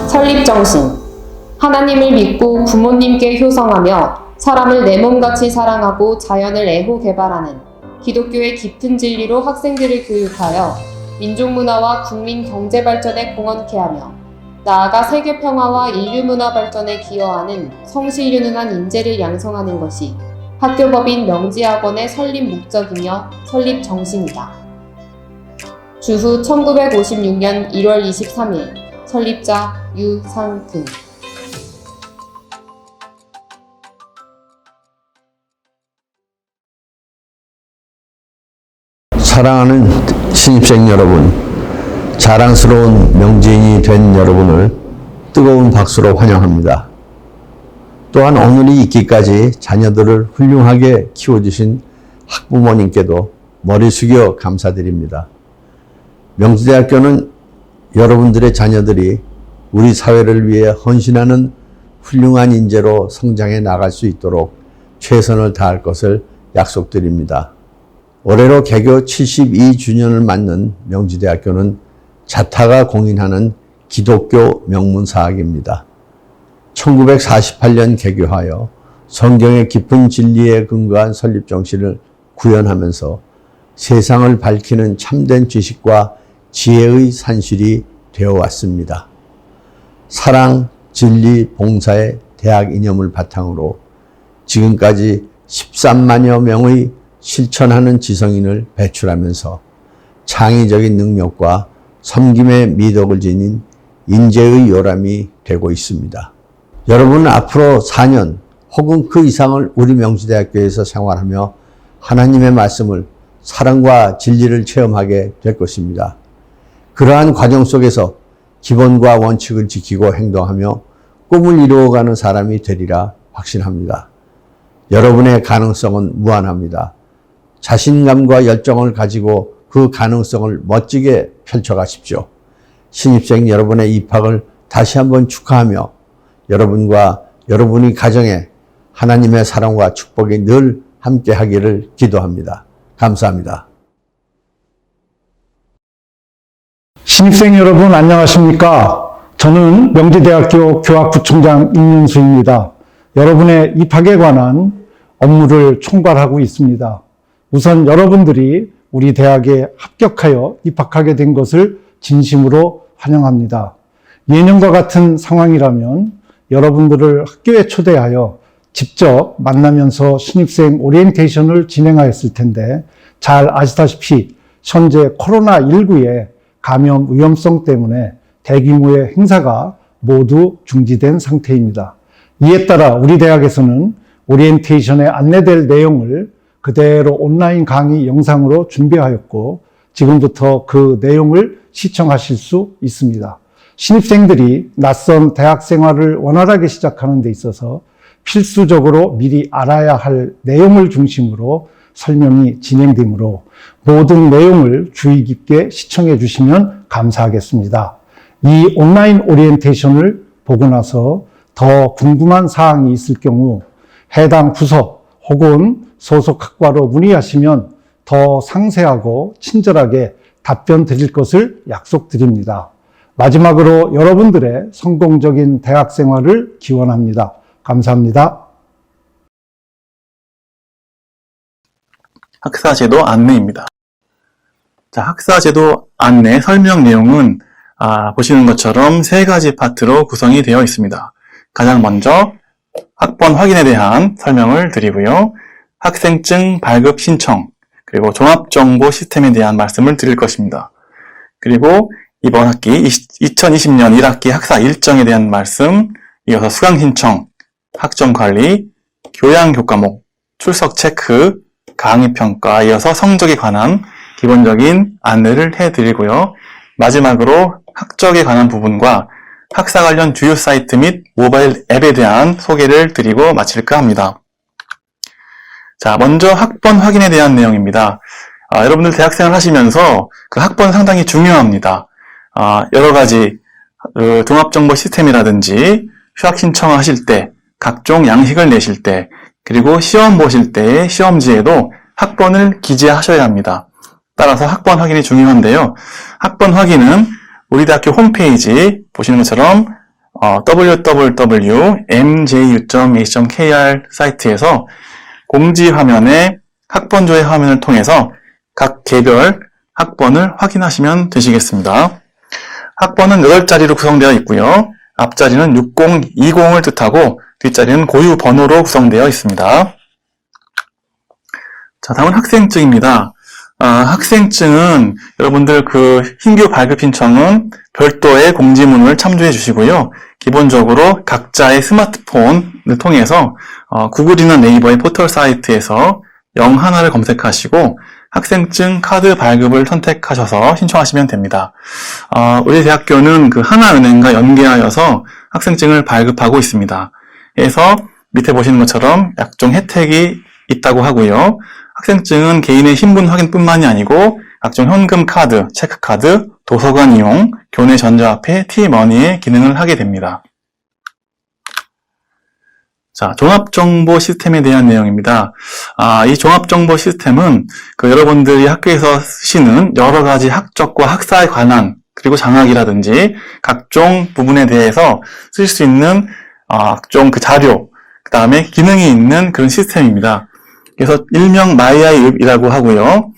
설립정신. 하나님을 믿고 부모님께 효성하며 사람을 내 몸같이 사랑하고 자연을 애호 개발하는 기독교의 깊은 진리로 학생들을 교육하여 민족 문화와 국민 경제 발전에 공헌케 하며 나아가 세계 평화와 인류 문화 발전에 기여하는 성실유능한 인재를 양성하는 것이 학교법인 명지학원의 설립 목적이며 설립 정신이다. 주후 1956년 1월 23일 설립자 유상근. 사랑하는 신입생 여러분, 자랑스러운 명지인이 된 여러분을 뜨거운 박수로 환영합니다. 또한 오늘이 있기까지 자녀들을 훌륭하게 키워주신 학부모님께도 머리 숙여 감사드립니다. 명지대학교는 여러분들의 자녀들이 우리 사회를 위해 헌신하는 훌륭한 인재로 성장해 나갈 수 있도록 최선을 다할 것을 약속드립니다. 올해로 개교 72주년을 맞는 명지대학교는 자타가 공인하는 기독교 명문사학입니다. 1948년 개교하여 성경의 깊은 진리에 근거한 설립 정신을 구현하면서 세상을 밝히는 참된 지식과 지혜의 산실이 되어 왔습니다. 사랑, 진리, 봉사의 대학 이념을 바탕으로 지금까지 13만여 명의 실천하는 지성인을 배출하면서 창의적인 능력과 섬김의 미덕을 지닌 인재의 요람이 되고 있습니다. 여러분은 앞으로 4년 혹은 그 이상을 우리 명지대학교에서 생활하며 하나님의 말씀을, 사랑과 진리를 체험하게 될 것입니다. 그러한 과정 속에서 기본과 원칙을 지키고 행동하며 꿈을 이루어가는 사람이 되리라 확신합니다. 여러분의 가능성은 무한합니다. 자신감과 열정을 가지고 그 가능성을 멋지게 펼쳐가십시오. 신입생 여러분의 입학을 다시 한번 축하하며 여러분과 여러분의 가정에 하나님의 사랑과 축복이 늘 함께 하기를 기도합니다. 감사합니다. 신입생 여러분 안녕하십니까? 저는 명지대학교 교학부총장 임윤수입니다. 여러분의 입학에 관한 업무를 총괄하고 있습니다. 우선 여러분들이 우리 대학에 합격하여 입학하게 된 것을 진심으로 환영합니다. 예년과 같은 상황이라면 여러분들을 학교에 초대하여 직접 만나면서 신입생 오리엔테이션을 진행하였을 텐데 잘 아시다시피 현재 코로나19의 감염 위험성 때문에 대규모의 행사가 모두 중지된 상태입니다. 이에 따라 우리 대학에서는 오리엔테이션에 안내될 내용을 그대로 온라인 강의 영상으로 준비하였고 지금부터 그 내용을 시청하실 수 있습니다. 신입생들이 낯선 대학 생활을 원활하게 시작하는 데 있어서 필수적으로 미리 알아야 할 내용을 중심으로 설명이 진행되므로 모든 내용을 주의 깊게 시청해 주시면 감사하겠습니다. 이 온라인 오리엔테이션을 보고 나서 더 궁금한 사항이 있을 경우 해당 부서 혹은 소속 학과로 문의하시면 더 상세하고 친절하게 답변 드릴 것을 약속드립니다. 마지막으로 여러분들의 성공적인 대학 생활을 기원합니다. 감사합니다. 학사제도 안내입니다. 자, 학사제도 안내 설명 내용은 보시는 것처럼 세 가지 파트로 구성이 되어 있습니다. 가장 먼저 학번 확인에 대한 설명을 드리고요. 학생증 발급 신청, 그리고 종합정보 시스템에 대한 말씀을 드릴 것입니다. 그리고 이번 학기 2020년 1학기 학사 일정에 대한 말씀, 이어서 수강 신청, 학점 관리, 교양 교과목, 출석 체크, 강의 평가, 이어서 성적에 관한 기본적인 안내를 해드리고요. 마지막으로 학적에 관한 부분과 학사 관련 주요 사이트 및 모바일 앱에 대한 소개를 드리고 마칠까 합니다. 자, 먼저 학번 확인에 대한 내용입니다. 여러분들 대학생을 하시면서 그 학번 상당히 중요합니다. 여러 가지 종합정보 시스템이라든지 휴학 신청을 하실 때, 각종 양식을 내실 때, 그리고 시험 보실 때의 시험지에도 학번을 기재하셔야 합니다. 따라서 학번 확인이 중요한데요. 학번 확인은 우리 대학교 홈페이지 보시는 것처럼 www.mju.ac.kr 사이트에서 공지 화면에 학번 조회 화면을 통해서 각 개별 학번을 확인하시면 되시겠습니다. 학번은 8자리로 구성되어 있고요. 앞자리는 60, 20을 뜻하고 뒷자리는 고유 번호로 구성되어 있습니다. 자, 다음은 학생증입니다. 학생증은 여러분들 그 신규 발급 신청은 별도의 공지문을 참조해 주시고요. 기본적으로 각자의 스마트폰을 통해서 구글이나 네이버의 포털 사이트에서 01을 검색하시고 학생증 카드 발급을 선택하셔서 신청하시면 됩니다. 우리 대학교는 그 하나은행과 연계하여서 학생증을 발급하고 있습니다. 그래서 밑에 보시는 것처럼 약종 혜택이 있다고 하고요. 학생증은 개인의 신분 확인뿐만이 아니고 각종 현금 카드, 체크카드, 도서관 이용, 교내 전자화폐, T머니의 기능을 하게 됩니다. 자, 종합정보 시스템에 대한 내용입니다. 이 종합정보 시스템은 여러분들이 학교에서 쓰시는 여러 가지 학적과 학사에 관한 그리고 장학이라든지 각종 부분에 대해서 쓸 수 있는 각종 그 자료, 그 다음에 기능이 있는 그런 시스템입니다. 그래서 일명 마이아이읍이라고 하고요.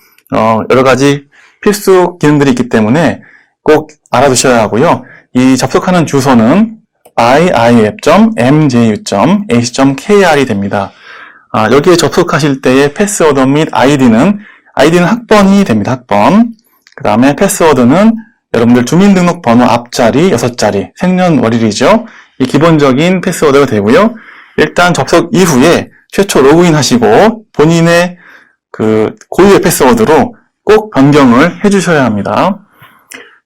여러 가지 필수 기능들이 있기 때문에 꼭 알아두셔야 하고요. 이 접속하는 주소는 iif.mju.ac.kr이 됩니다. 여기에 접속하실 때의 패스워드 및 아이디는 학번이 됩니다. 학번. 그 다음에 패스워드는 여러분들 주민등록번호 앞자리 6자리, 생년월일이죠. 이 기본적인 패스워드가 되고요. 일단 접속 이후에 최초 로그인 하시고 본인의 그 고유의 패스워드로 꼭 변경을 해주셔야 합니다.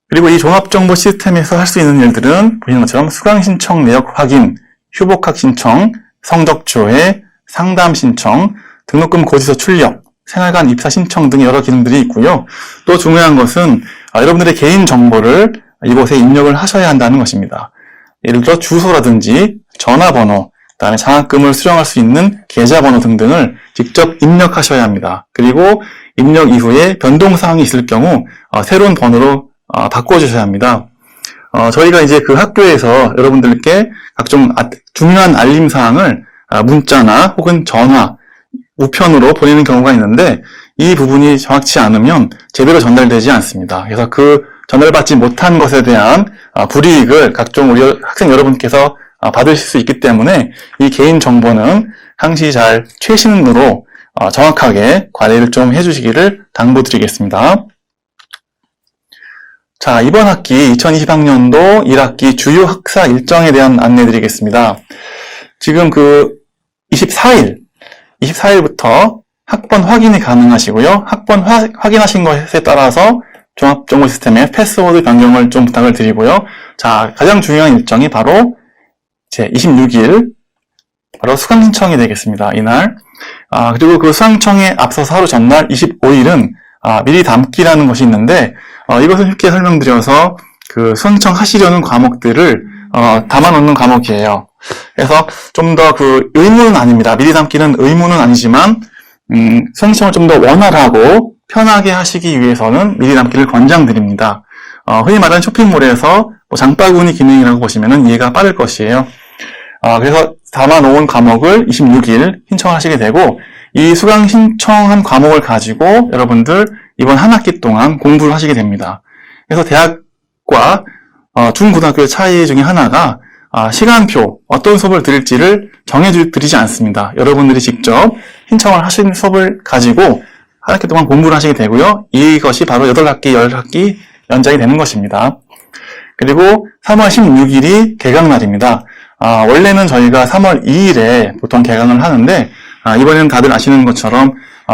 그리고 이 종합정보 시스템에서 할 수 있는 일들은 보시는 것처럼 수강신청 내역 확인, 휴복학 신청, 성적 조회, 상담 신청, 등록금 고지서 출력, 생활관 입사 신청 등 여러 기능들이 있고요. 또 중요한 것은 여러분들의 개인 정보를 이곳에 입력을 하셔야 한다는 것입니다. 예를 들어 주소라든지 전화번호, 그다음에 장학금을 수령할 수 있는 계좌번호 등등을 직접 입력하셔야 합니다. 그리고 입력 이후에 변동사항이 있을 경우 새로운 번호로 바꿔주셔야 합니다. 저희가 이제 그 학교에서 여러분들께 각종 중요한 알림사항을 문자나 혹은 전화, 우편으로 보내는 경우가 있는데 이 부분이 정확치 않으면 제대로 전달되지 않습니다. 그래서 그 전달받지 못한 것에 대한 불이익을 각종 우리 학생 여러분께서 받으실 수 있기 때문에 이 개인 정보는 항시 잘 최신으로 정확하게 관리를 좀 해주시기를 당부드리겠습니다. 자, 이번 학기 2020학년도 1학기 주요 학사 일정에 대한 안내 드리겠습니다. 지금 24일부터 학번 확인이 가능하시고요. 학번 확인하신 것에 따라서 종합정보 시스템의 패스워드 변경을 좀 부탁을 드리고요. 자, 가장 중요한 일정이 바로 26일, 바로 수강신청이 되겠습니다. 이날. 그리고 그 수강청에 앞서서 하루 전날 25일은 미리 담기라는 것이 있는데, 이것을 쉽게 설명드려서 그 수강청 하시려는 과목들을 담아놓는 과목이에요. 그래서 좀 더 의무는 아닙니다. 미리 담기는 의무는 아니지만 수강청을 좀 더 원활하고 편하게 하시기 위해서는 미리 담기를 권장드립니다. 흔히 말하는 쇼핑몰에서 장바구니 기능이라고 보시면 이해가 빠를 것이에요. 그래서 담아놓은 과목을 26일 신청하시게 되고 이 수강 신청한 과목을 가지고 여러분들 이번 한 학기 동안 공부를 하시게 됩니다. 그래서 대학과 중고등학교의 차이 중에 하나가 시간표, 어떤 수업을 들을지를 정해드리지 않습니다. 여러분들이 직접 신청을 하신 수업을 가지고 한 학기 동안 공부를 하시게 되고요. 이것이 바로 8학기, 10학기 연장이 되는 것입니다. 그리고 3월 16일이 개강날입니다. 원래는 저희가 3월 2일에 보통 개강을 하는데 이번에는 다들 아시는 것처럼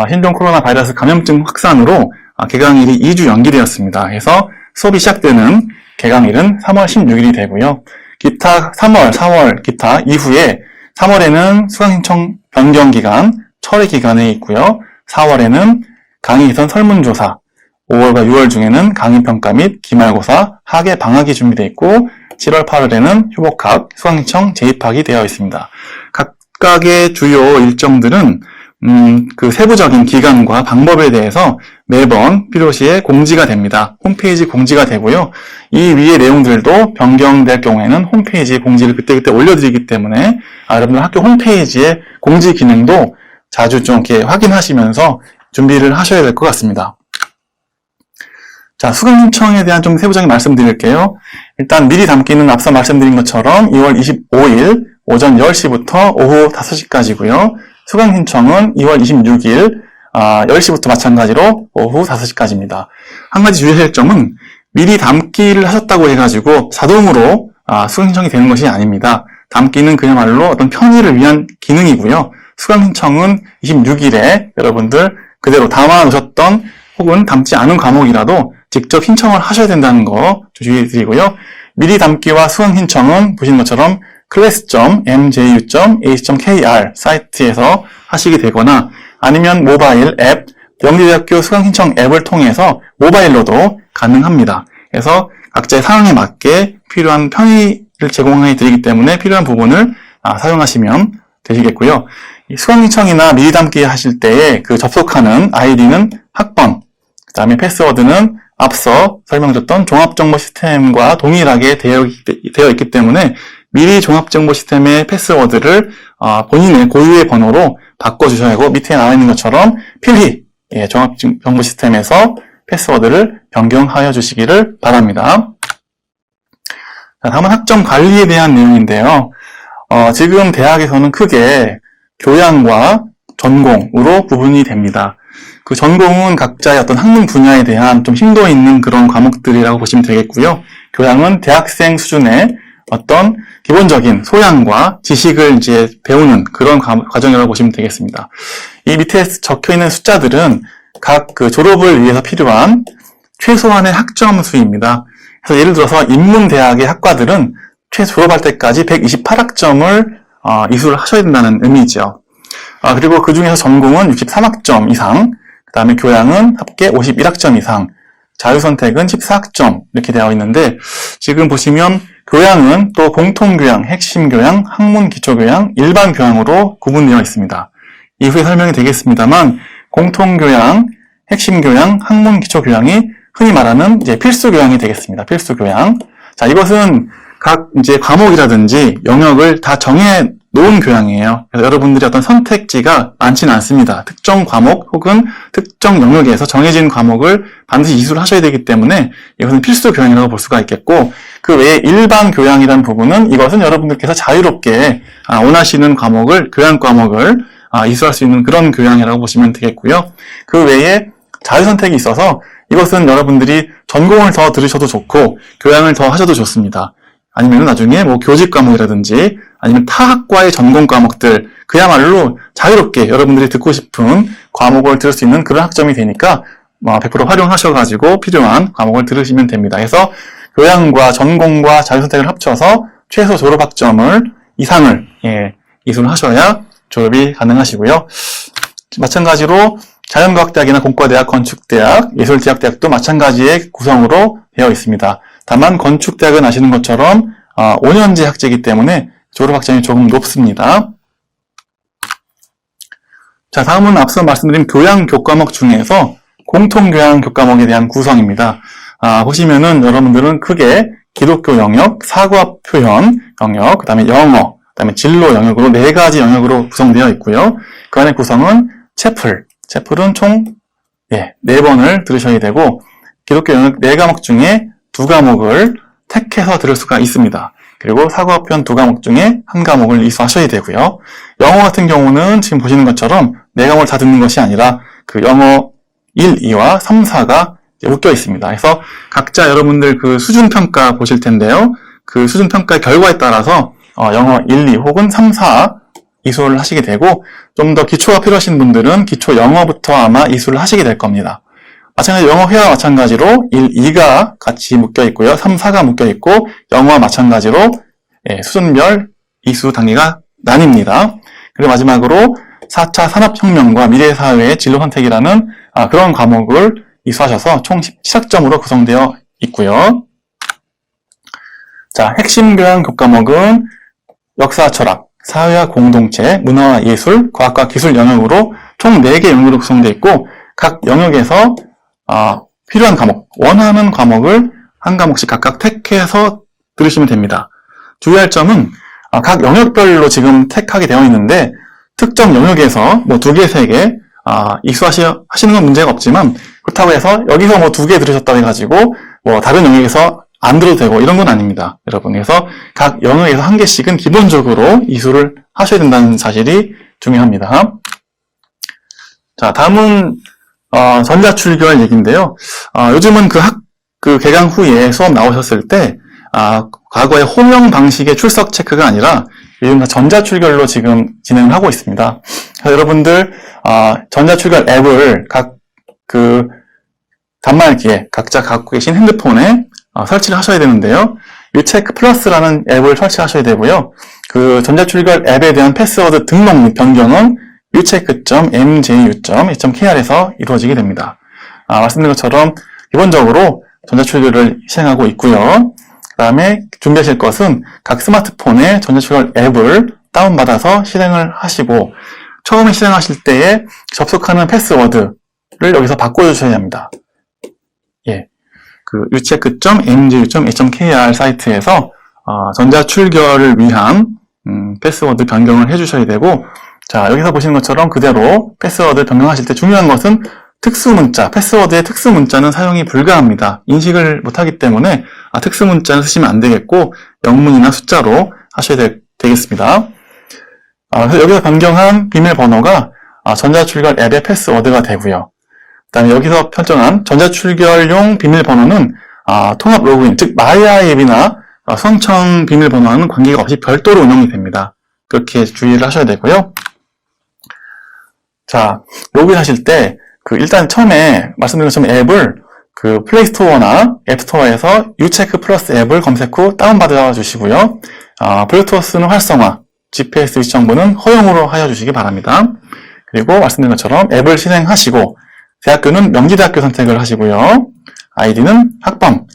신종 코로나 바이러스 감염증 확산으로 개강일이 2주 연기되었습니다. 그래서 수업이 시작되는 개강일은 3월 16일이 되고요. 기타 3월, 4월 기타 이후에 3월에는 수강신청 변경기간, 철회기간에 있고요. 4월에는 강의 선 설문조사, 5월과 6월 중에는 강의평가 및 기말고사, 학예 방학이 준비되어 있고 7월, 8월에는 휴복학, 수강신청 재입학이 되어 있습니다. 각각의 주요 일정들은 그 세부적인 기간과 방법에 대해서 매번 필요시에 공지가 됩니다. 홈페이지 공지가 되고요. 이 위의 내용들도 변경될 경우에는 홈페이지에 공지를 그때그때 올려드리기 때문에 여러분들 학교 홈페이지에 공지 기능도 자주 좀 이렇게 확인하시면서 준비를 하셔야 될 것 같습니다. 자, 수강 신청에 대한 좀 세부적인 말씀드릴게요. 일단 미리 담기는 앞서 말씀드린 것처럼 2월 25일 오전 10시부터 오후 5시까지고요. 수강 신청은 2월 26일 10시부터 마찬가지로 오후 5시까지입니다. 한 가지 주의할 점은 미리 담기를 하셨다고 해가지고 자동으로 수강 신청이 되는 것이 아닙니다. 담기는 그야말로 어떤 편의를 위한 기능이고요. 수강 신청은 26일에 여러분들 그대로 담아 놓으셨던 혹은 담지 않은 과목이라도 직접 신청을 하셔야 된다는 거 주의드리고요. 미리 담기와 수강 신청은 보시는 것처럼 class.mju.ac.kr 사이트에서 하시게 되거나 아니면 모바일 앱, 명지대학교 수강 신청 앱을 통해서 모바일로도 가능합니다. 그래서 각자의 상황에 맞게 필요한 편의를 제공해 드리기 때문에 필요한 부분을 사용하시면 되시겠고요. 수강 신청이나 미리 담기 하실 때에 그 접속하는 아이디는 학번, 그 다음에 패스워드는 앞서 설명드렸던 종합정보 시스템과 동일하게 되어 있기 때문에 미리 종합정보 시스템의 패스워드를 본인의 고유의 번호로 바꿔주셔야 하고 밑에 나와 있는 것처럼 필히 종합정보 시스템에서 패스워드를 변경하여 주시기를 바랍니다. 자, 다음은 학점 관리에 대한 내용인데요. 지금 대학에서는 크게 교양과 전공으로 구분이 됩니다. 그 전공은 각자의 어떤 학문 분야에 대한 좀 심도 있는 그런 과목들이라고 보시면 되겠고요. 교양은 대학생 수준의 어떤 기본적인 소양과 지식을 이제 배우는 그런 과정이라고 보시면 되겠습니다. 이 밑에 적혀 있는 숫자들은 각 그 졸업을 위해서 필요한 최소한의 학점 수입니다. 그래서 예를 들어서 인문대학의 학과들은 최소 졸업할 때까지 128학점을 이수를 하셔야 된다는 의미죠. 그리고 그 중에서 전공은 63학점 이상, 그 다음에 교양은 합계 51학점 이상, 자유선택은 14학점 이렇게 되어 있는데 지금 보시면 교양은 또 공통교양, 핵심교양, 학문기초교양, 일반교양으로 구분되어 있습니다. 이후에 설명이 되겠습니다만 공통교양, 핵심교양, 학문기초교양이 흔히 말하는 이제 필수교양이 되겠습니다. 필수교양. 자, 이것은 각 이제 과목이라든지 영역을 다 정해 놓은 교양이에요. 그래서 여러분들이 어떤 선택지가 많지는 않습니다. 특정 과목 혹은 특정 영역에서 정해진 과목을 반드시 이수를 하셔야 되기 때문에 이것은 필수 교양이라고 볼 수가 있겠고, 그 외에 일반 교양이라는 부분은 이것은 여러분들께서 자유롭게 원하시는 과목을, 교양 과목을 이수할 수 있는 그런 교양이라고 보시면 되겠고요. 그 외에 자유선택이 있어서 이것은 여러분들이 전공을 더 들으셔도 좋고 교양을 더 하셔도 좋습니다. 아니면 나중에 뭐 교직 과목이라든지 아니면 타 학과의 전공 과목들, 그야말로 자유롭게 여러분들이 듣고 싶은 과목을 들을 수 있는 그런 학점이 되니까 100% 활용하셔가지고 필요한 과목을 들으시면 됩니다. 그래서 교양과 전공과 자유선택을 합쳐서 최소 졸업학점을 이상을 이수를 하셔야 졸업이 가능하시고요. 마찬가지로 자연과학대학이나 공과대학, 건축대학, 예술대학도 마찬가지의 구성으로 되어 있습니다. 다만 건축대학은 아시는 것처럼 5년제 학제이기 때문에 졸업학점이 조금 높습니다. 자, 다음은 앞서 말씀드린 교양 교과목 중에서 공통교양 교과목에 대한 구성입니다. 보시면은 여러분들은 크게 기독교 영역, 사과 표현 영역, 그 다음에 영어, 그 다음에 진로 영역으로 4가지 영역으로 구성되어 있고요. 그 안에 구성은 채플은 총 4번을 들으셔야 되고, 기독교 영역 4과목 중에 2과목을 택해서 들을 수가 있습니다. 그리고 사과 표현 2과목 중에 1과목을 이수하셔야 되고요. 영어 같은 경우는 지금 보시는 것처럼 4과목을 다 듣는 것이 아니라 그 영어 1, 2와 3, 4가 묶여 있습니다. 그래서 각자 여러분들 그 수준평가 보실 텐데요. 그 수준평가의 결과에 따라서 영어 1, 2 혹은 3, 4 이수를 하시게 되고, 좀 더 기초가 필요하신 분들은 기초 영어부터 아마 이수를 하시게 될 겁니다. 마찬가지로 영어 회화와 마찬가지로 1, 2가 같이 묶여 있고요. 3, 4가 묶여 있고, 영어와 마찬가지로 수준별 이수 단계가 나뉩니다. 그리고 마지막으로 4차 산업혁명과 미래사회의 진로선택이라는 그런 과목을 이수하셔서 총 17학점으로 구성되어 있고요. 자, 핵심 교양 교과목은 역사, 철학, 사회와 공동체, 문화와 예술, 과학과 기술 영역으로 총 4개 영역으로 구성되어 있고, 각 영역에서 필요한 과목, 원하는 과목을 한 과목씩 각각 택해서 들으시면 됩니다. 주의할 점은 각 영역별로 지금 택하게 되어 있는데 특정 영역에서 뭐 2개, 3개 익숙하시는 건 문제가 없지만 그렇다고 해서 여기서 뭐 2개 들으셨다고 해가지고 뭐 다른 영역에서 안 들어도 되고 이런 건 아닙니다. 여러분. 그래서 각 영역에서 1개씩은 기본적으로 이수를 하셔야 된다는 사실이 중요합니다. 자, 다음은 전자출결 얘기인데요. 요즘은 그 개강 후에 수업 나오셨을 때 과거의 호명 방식의 출석 체크가 아니라 요즘 전자출결로 지금 진행을 하고 있습니다. 그래서 여러분들 전자출결 앱을 각 단말기에 각자 갖고 계신 핸드폰에 설치를 하셔야 되는데요. 유체크 플러스라는 앱을 설치하셔야 되고요. 그 전자출결 앱에 대한 패스워드 등록 및 변경은 ucheck.mju.2.kr에서 이루어지게 됩니다. 말씀드린 것처럼 기본적으로 전자출결을 시행하고 있고요. 그 다음에 준비하실 것은 각 스마트폰에 전자출결 앱을 다운받아서 실행을 하시고 처음에 실행하실 때에 접속하는 패스워드를 여기서 바꿔주셔야 합니다. 예, 그 ucheck.mju.2.kr 사이트에서 전자출결을 위한 패스워드 변경을 해주셔야 되고, 자, 여기서 보시는 것처럼 그대로 패스워드 변경하실 때 중요한 것은 특수문자, 패스워드의 특수문자는 사용이 불가합니다. 인식을 못하기 때문에 특수문자는 쓰시면 안 되겠고 영문이나 숫자로 하셔야 되겠습니다. 그래서 여기서 변경한 비밀번호가 전자출결 앱의 패스워드가 되고요. 그 다음에 여기서 설정한 전자출결용 비밀번호는 통합 로그인, 즉 마이아 앱이나 수험청 비밀번호와는 관계가 없이 별도로 운영이 됩니다. 그렇게 주의를 하셔야 되고요. 자, 로그인 하실 때 일단 처음에 말씀드린 것처럼 앱을 플레이스토어나 앱스토어에서 유체크 플러스 앱을 검색 후 다운받아 주시고요. 블루투스는 활성화, GPS 위치 정보는 허용으로 하여 주시기 바랍니다. 그리고 말씀드린 것처럼 앱을 실행하시고 대학교는 명지대학교 선택을 하시고요. 아이디는 학번,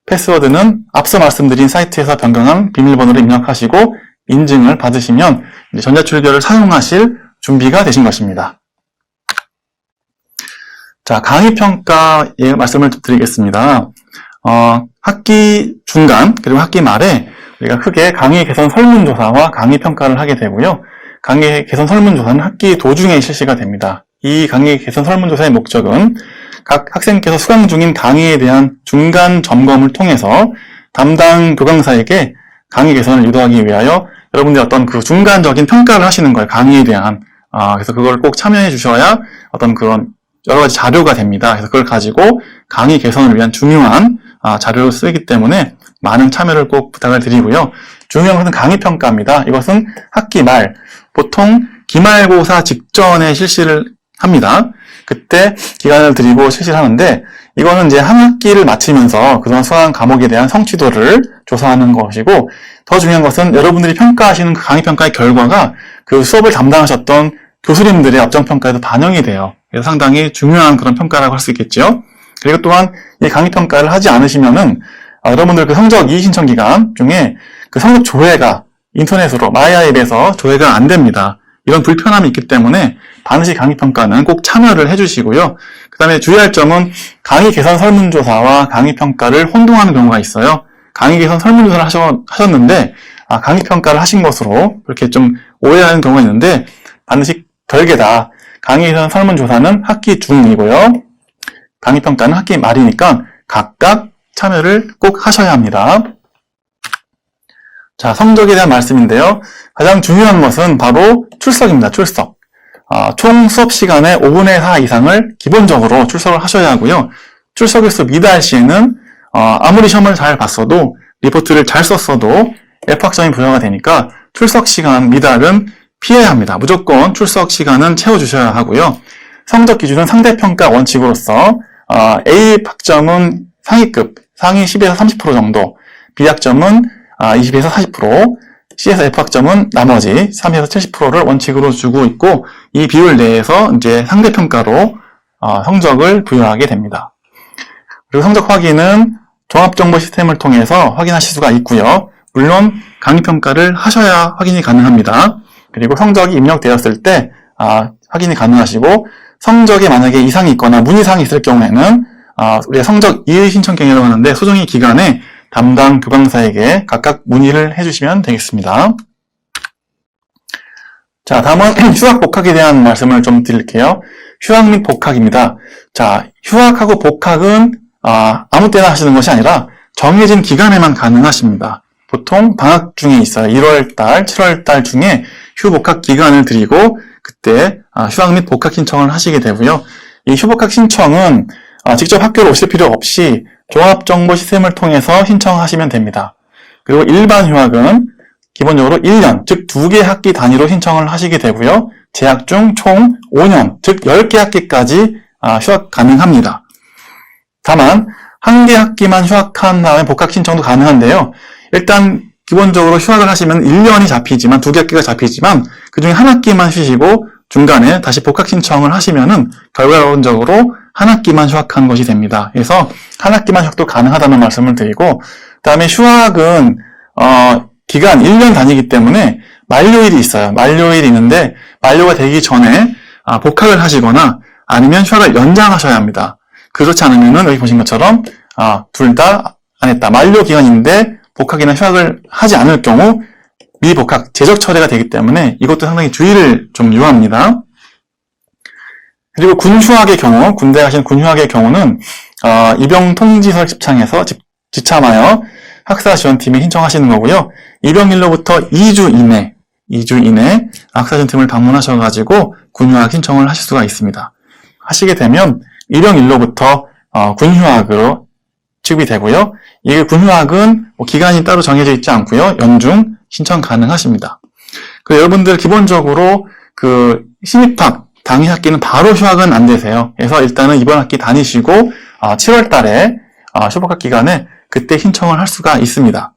패스워드는 앞서 말씀드린 사이트에서 변경한 비밀번호를 입력하시고 인증을 받으시면 이제 전자출결을 사용하실 준비가 되신 것입니다. 자, 강의평가의 말씀을 드리겠습니다. 학기 중간 그리고 학기 말에 우리가 크게 강의 개선 설문조사와 강의평가를 하게 되고요. 강의 개선 설문조사는 학기 도중에 실시가 됩니다. 이 강의 개선 설문조사의 목적은 각 학생께서 수강 중인 강의에 대한 중간 점검을 통해서 담당 교강사에게 강의 개선을 유도하기 위하여 여러분들이 어떤 중간적인 평가를 하시는 거예요. 강의에 대한. 그래서 그걸 꼭 참여해 주셔야 어떤 그런 여러 가지 자료가 됩니다. 그래서 그걸 가지고 강의 개선을 위한 중요한 자료를 쓰기 때문에 많은 참여를 꼭 부탁을 드리고요. 중요한 것은 강의평가입니다. 이것은 학기 말, 보통 기말고사 직전에 실시를 합니다. 그때 기간을 드리고 실시를 하는데 이거는 이제 한 학기를 마치면서 그동안 수강한 과목에 대한 성취도를 조사하는 것이고 더 중요한 것은 여러분들이 평가하시는 그 강의평가의 결과가 그 수업을 담당하셨던 교수님들의 업정평가에도 반영이 돼요. 그래서 상당히 중요한 그런 평가라고 할 수 있겠죠. 그리고 또한 이 강의평가를 하지 않으시면은 여러분들 그 성적 이의신청 기간 중에 그 성적 조회가 인터넷으로 마이아앱에서 조회가 안 됩니다. 이런 불편함이 있기 때문에 반드시 강의평가는 꼭 참여를 해주시고요. 그 다음에 주의할 점은 강의 개선 설문조사와 강의평가를 혼동하는 경우가 있어요. 강의 개선 설문조사를 하셨는데 강의평가를 하신 것으로 그렇게 좀 오해하는 경우가 있는데 반드시 별개다. 강의 개선 설문조사는 학기 중이고요. 강의평가는 학기 말이니까 각각 참여를 꼭 하셔야 합니다. 자, 성적에 대한 말씀인데요. 가장 중요한 것은 바로 출석입니다. 출석. 총 수업 시간의 5분의 4 이상을 기본적으로 출석을 하셔야 하고요. 출석 횟수 미달 시에는 아무리 시험을 잘 봤어도 리포트를 잘 썼어도 F학점이 부여가 되니까 출석 시간 미달은 피해야 합니다. 무조건 출석 시간은 채워주셔야 하고요. 성적 기준은 상대평가 원칙으로서 A 학점은 상위급, 상위 10에서 30% 정도, B 학점은 20에서 40%, C에서 F 학점은 나머지 3에서 70%를 원칙으로 주고 있고 이 비율 내에서 이제 상대평가로 성적을 부여하게 됩니다. 그리고 성적 확인은 종합정보 시스템을 통해서 확인하실 수가 있고요. 물론 강의평가를 하셔야 확인이 가능합니다. 그리고 성적이 입력되었을 때 확인이 가능하시고 성적에 만약에 이상이 있거나 문이사항이 있을 경우에는 우리가 성적 2의 신청 경위라고 하는데 소정의 기간에 담당 교감사에게 각각 문의를 해주시면 되겠습니다. 자, 다음은 휴학 복학에 대한 말씀을 좀 드릴게요. 휴학 및 복학입니다. 자, 휴학하고 복학은 아무 때나 하시는 것이 아니라 정해진 기간에만 가능하십니다. 보통 방학 중에 있어요. 1월달, 7월달 중에 휴복학 기간을 드리고 그때 휴학 및 복학 신청을 하시게 되고요. 이 휴복학 신청은 직접 학교로 오실 필요 없이 종합정보 시스템을 통해서 신청하시면 됩니다. 그리고 일반 휴학은 기본적으로 1년, 즉 2개 학기 단위로 신청을 하시게 되고요. 재학 중 총 5년, 즉 10개 학기까지 휴학 가능합니다. 다만 1개 학기만 휴학한 다음에 복학 신청도 가능한데요. 일단 기본적으로 휴학을 하시면 1년이 잡히지만 2개 학기가 잡히지만 그중에 한 학기만 쉬시고 중간에 다시 복학 신청을 하시면은 결과론적으로 한 학기만 휴학한 것이 됩니다. 그래서 한 학기만 휴학도 가능하다는 말씀을 드리고 그다음에 휴학은 기간 1년 단위이기 때문에 만료일이 있어요. 만료일이 있는데 만료가 되기 전에 복학을 하시거나 아니면 휴학을 연장하셔야 합니다. 그렇지 않으면은 여기 보신 것처럼 둘 다 안 했다. 만료 기간인데 복학이나 휴학을 하지 않을 경우 미복학, 제적 처리가 되기 때문에 이것도 상당히 주의를 좀 요합니다. 그리고 군휴학의 경우, 군대 가신 군휴학의 경우는 입영 통지서를 집창해서 지참하여 학사 지원팀에 신청하시는 거고요. 입영일로부터 2주 이내 학사 지원팀을 방문하셔가지고 군휴학 신청을 하실 수가 있습니다. 하시게 되면 입영일로부터 군휴학으로 취급이 되고요. 이게 군휴학은 기간이 따로 정해져 있지 않고요. 연중 신청 가능하십니다. 여러분들 기본적으로 신입학 당일 학기는 바로 휴학은 안 되세요. 그래서 일단은 이번 학기 다니시고 7월 달에 휴복학 기간에 그때 신청을 할 수가 있습니다.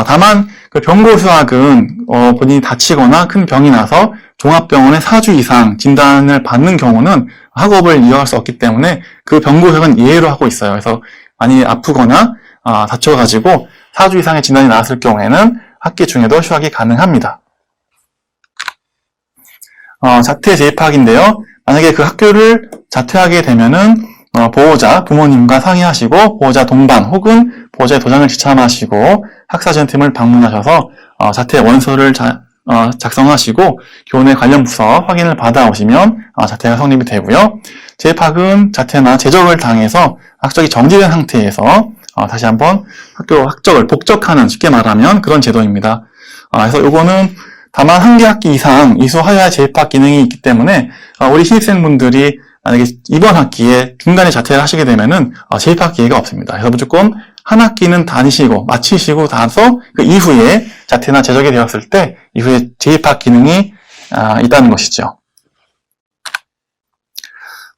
다만 병고 휴학은 본인이 다치거나 큰 병이 나서 종합병원에 4주 이상 진단을 받는 경우는 학업을 이어갈 수 없기 때문에 그 병고 휴학은 예외로 하고 있어요. 그래서 많이 아프거나 다쳐가지고 4주 이상의 진단이 나왔을 경우에는 학기 중에도 휴학이 가능합니다. 자퇴 재입학인데요. 만약에 그 학교를 자퇴하게 되면은 보호자, 부모님과 상의하시고 보호자 동반 혹은 보호자의 도장을 지참하시고 학사지원팀을 방문하셔서 자퇴 원서를 작성하시고 교내 관련 부서 확인을 받아오시면 자퇴가 성립이 되고요. 재입학은 자퇴나 제적을 당해서 학적이 정지된 상태에서 다시 한번 학교 학적을 복적하는, 쉽게 말하면 그런 제도입니다. 그래서 요거는 다만 1개 학기 이상 이수하여야 재입학 기능이 있기 때문에 우리 신입생분들이 만약에 이번 학기에 중간에 자퇴를 하시게 되면은 재입학 기회가 없습니다. 그래서 무조건 한 학기는 다니시고 마치시고 나서 그 이후에 자퇴나 제적이 되었을 때 이후에 재입학 기능이 있다는 것이죠.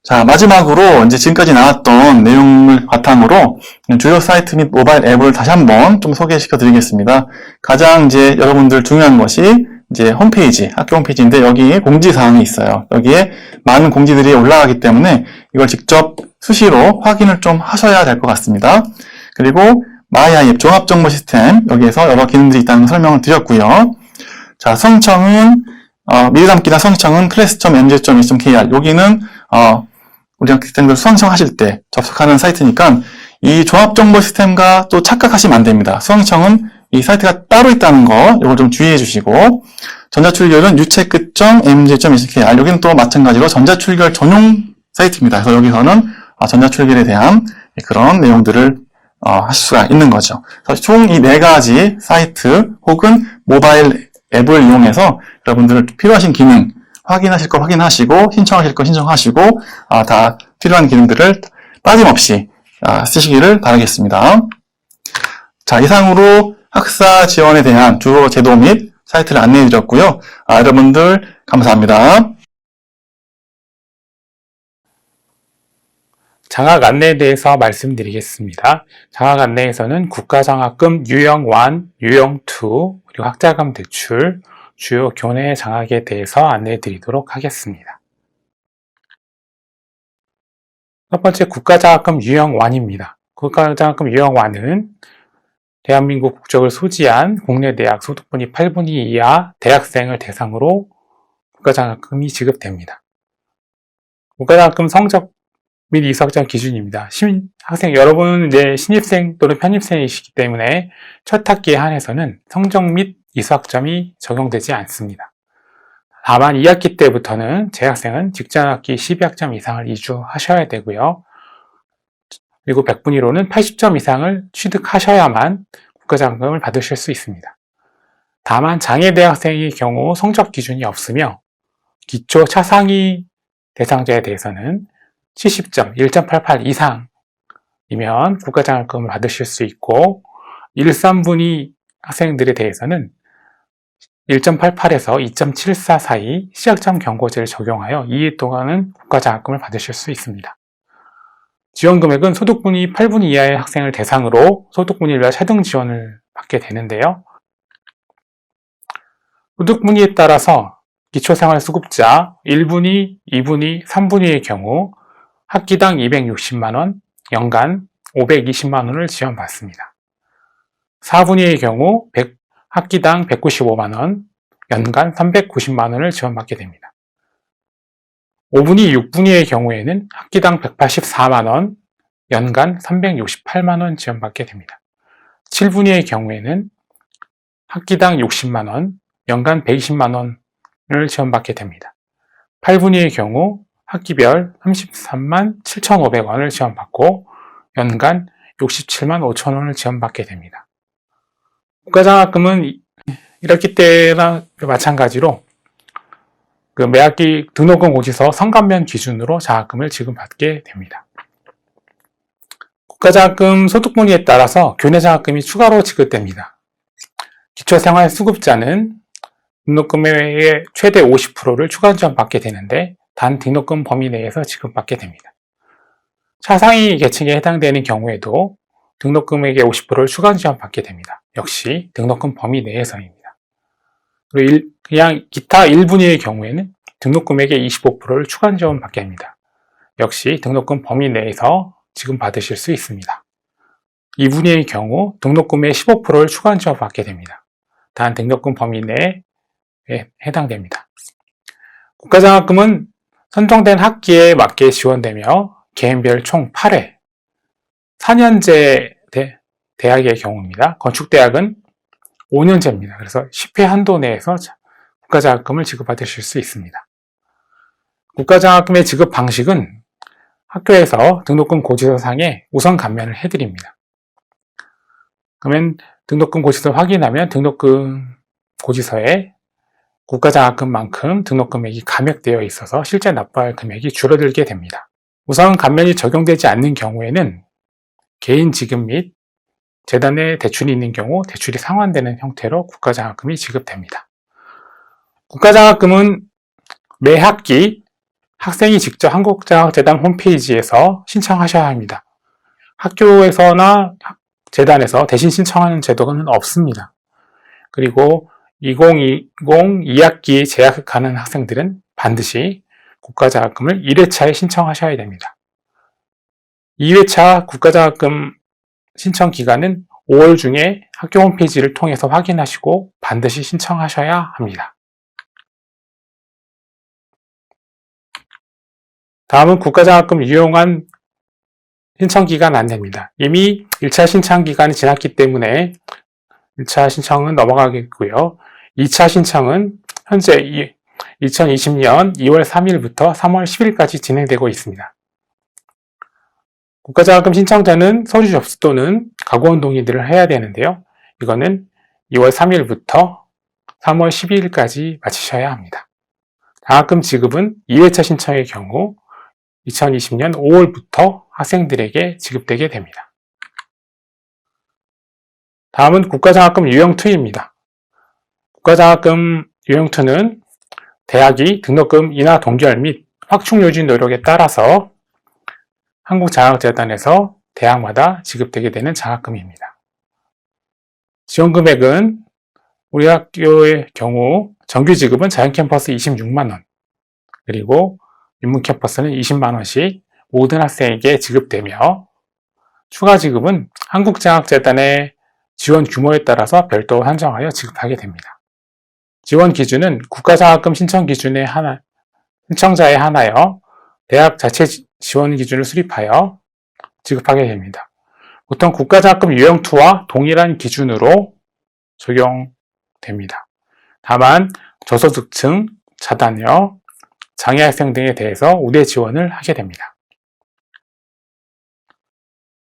자, 마지막으로 이제 지금까지 나왔던 내용을 바탕으로 주요 사이트 및 모바일 앱을 다시 한번 좀 소개시켜 드리겠습니다. 가장 이제 여러분들 중요한 것이 이제 홈페이지, 학교 홈페이지인데 여기 공지사항이 있어요. 여기에 많은 공지들이 올라가기 때문에 이걸 직접 수시로 확인을 좀 하셔야 될 것 같습니다. 그리고 마이아이앱 종합정보 시스템, 여기에서 여러 기능들이 있다는 설명을 드렸고요. 자, 수강청은 미리 담기나 수강청은 class.mj.ac.kr, 여기는 우리 학생들 수강청 하실 때 접속하는 사이트니까 이 종합정보 시스템과 또 착각하시면 안 됩니다. 수강청은 이 사이트가 따로 있다는 거, 이걸 좀 주의해 주시고, 전자출결은 ucheck.mj.ac.kr, 여기는 또 마찬가지로 전자출결 전용 사이트입니다. 그래서 여기서는 전자출결에 대한 그런 내용들을 하실 수가 있는 거죠. 그래서 총 이 4가지 사이트 혹은 모바일 앱을 이용해서 여러분들 필요하신 기능 확인하실 거 확인하시고 신청하실 거 신청하시고 다 필요한 기능들을 빠짐없이 쓰시기를 바라겠습니다. 자, 이상으로 학사 지원에 대한 주요 제도 및 사이트를 안내해 드렸고요. 여러분들 감사합니다. 장학 안내에 대해서 말씀드리겠습니다. 장학 안내에서는 국가장학금 유형 1, 유형 2, 그리고 학자금 대출, 주요 교내 장학에 대해서 안내해 드리도록 하겠습니다. 첫 번째 국가장학금 유형 1입니다. 국가장학금 유형 1은 대한민국 국적을 소지한 국내 대학 소득분위 8분위 이하 대학생을 대상으로 국가장학금이 지급됩니다. 국가장학금 성적 및 이수학점 기준입니다. 학생 여러분은 이제 신입생 또는 편입생이시기 때문에 첫 학기에 한해서는 성적 및 이수학점이 적용되지 않습니다. 다만 2학기 때부터는 재학생은 직전학기 12학점 이상을 이주하셔야 되고요. 그리고 100분위로는 80점 이상을 취득하셔야만 국가장학금을 받으실 수 있습니다. 다만 장애대학생의 경우 성적 기준이 없으며 기초 차상위 대상자에 대해서는 70점, 1.88 이상이면 국가장학금을 받으실 수 있고 1, 3분위 학생들에 대해서는 1.88에서 2.74 사이 시작점 경고제를 적용하여 2회 동안은 국가장학금을 받으실 수 있습니다. 지원금액은 소득분위 8분위 이하의 학생을 대상으로 소득분위별 차등 지원을 받게 되는데요. 소득분위에 따라서 기초생활수급자 1분위, 2분위, 3분위의 경우 학기당 260만원, 연간 520만원을 지원받습니다. 4분위의 경우 학기당 195만원, 연간 390만원을 지원받게 됩니다. 5분위, 6분위의 경우에는 학기당 184만원, 연간 368만원 지원받게 됩니다. 7분위의 경우에는 학기당 60만원, 연간 120만원을 지원받게 됩니다. 8분위의 경우 학기별 33만 7,500원을 지원받고 연간 67만 5천원을 지원받게 됩니다. 국가장학금은 1학기 때나 마찬가지로 매 학기 등록금 고지서 성감면 기준으로 장학금을 지급받게 됩니다. 국가장학금 소득분위에 따라서 교내장학금이 추가로 지급됩니다. 기초생활수급자는 등록금의 최대 50%를 추가 지원받게 되는데 단 등록금 범위 내에서 지급받게 됩니다. 차상위 계층에 해당되는 경우에도 등록금액의 50%를 추가 지원받게 됩니다. 역시 등록금 범위 내에서입니다. 그리고 그냥 기타 1분위의 경우에는 등록금액의 25%를 추가 지원받게 합니다. 역시 등록금 범위 내에서 지급받으실 수 있습니다. 2분위의 경우 등록금의 15%를 추가 지원받게 됩니다. 단 등록금 범위 내에 해당됩니다. 국가장학금은 선정된 학기에 맞게 지원되며 개인별 총 8회 4년제 대학의 경우입니다. 건축대학은 5년제입니다. 그래서 10회 한도 내에서 국가장학금을 지급받으실 수 있습니다. 국가장학금의 지급 방식은 학교에서 등록금 고지서상에 우선 감면을 해드립니다. 그러면 등록금 고지서 확인하면 등록금 고지서에 국가장학금만큼 등록금액이 감액되어 있어서 실제 납부할 금액이 줄어들게 됩니다. 우선 감면이 적용되지 않는 경우에는 개인 지급 및 재단에 대출이 있는 경우 대출이 상환되는 형태로 국가장학금이 지급됩니다. 국가장학금은 매 학기 학생이 직접 한국장학재단 홈페이지에서 신청하셔야 합니다. 학교에서나 재단에서 대신 신청하는 제도는 없습니다. 그리고 2020 2학기에 재학하는 학생들은 반드시 국가장학금을 1회차에 신청하셔야 됩니다. 2회차 국가장학금 신청 기간은 5월 중에 학교 홈페이지를 통해서 확인하시고 반드시 신청하셔야 합니다. 다음은 국가장학금 유용한 신청기간 안내입니다. 이미 1차 신청기간이 지났기 때문에 1차 신청은 넘어가겠고요. 2차 신청은 현재 2020년 2월 3일부터 3월 10일까지 진행되고 있습니다. 국가장학금 신청자는 서류 접수 또는 가구원 동의들을 해야 되는데요. 이거는 2월 3일부터 3월 12일까지 마치셔야 합니다. 장학금 지급은 2회차 신청의 경우 2020년 5월부터 학생들에게 지급되게 됩니다. 다음은 국가장학금 유형2입니다. 국가장학금 유형2는 대학이 등록금 인하 동결 및 확충 유지 노력에 따라서 한국장학재단에서 대학마다 지급되게 되는 장학금입니다. 지원금액은 우리 학교의 경우 정규 지급은 자연캠퍼스 26만원, 그리고 인문캠퍼스는 20만원씩 모든 학생에게 지급되며 추가 지급은 한국장학재단의 지원 규모에 따라서 별도 한정하여 지급하게 됩니다. 지원 기준은 국가장학금 신청 기준에 신청자에 한하여 대학 자체 지원 기준을 수립하여 지급하게 됩니다. 보통 국가장학금 유형2와 동일한 기준으로 적용됩니다. 다만 저소득층, 자다녀, 장애학생 등에 대해서 우대 지원을 하게 됩니다.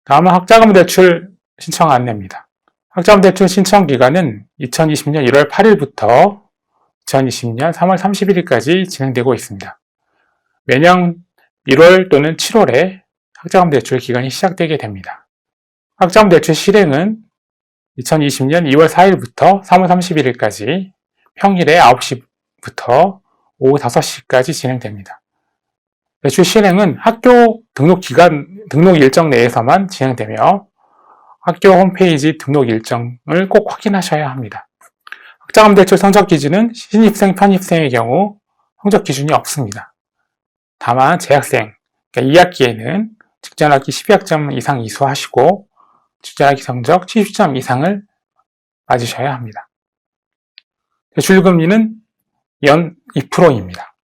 다음은 학자금 대출 신청 안내입니다. 학자금 대출 신청 기간은 2020년 1월 8일부터 2020년 3월 31일까지 진행되고 있습니다. 매년 1월 또는 7월에 학자금 대출 기간이 시작되게 됩니다. 학자금 대출 실행은 2020년 2월 4일부터 3월 31일까지 평일에 9시부터 오후 5시까지 진행됩니다. 대출 실행은 학교 등록 일정 내에서만 진행되며 학교 홈페이지 등록 일정을 꼭 확인하셔야 합니다. 학자금 대출 성적 기준은 신입생, 편입생의 경우 성적 기준이 없습니다. 다만 재학생, 그러니까 2학기에는 직전학기 12학점 이상 이수하시고 직전학기 성적 70점 이상을 맞으셔야 합니다. 대출금리는 연 2%입니다.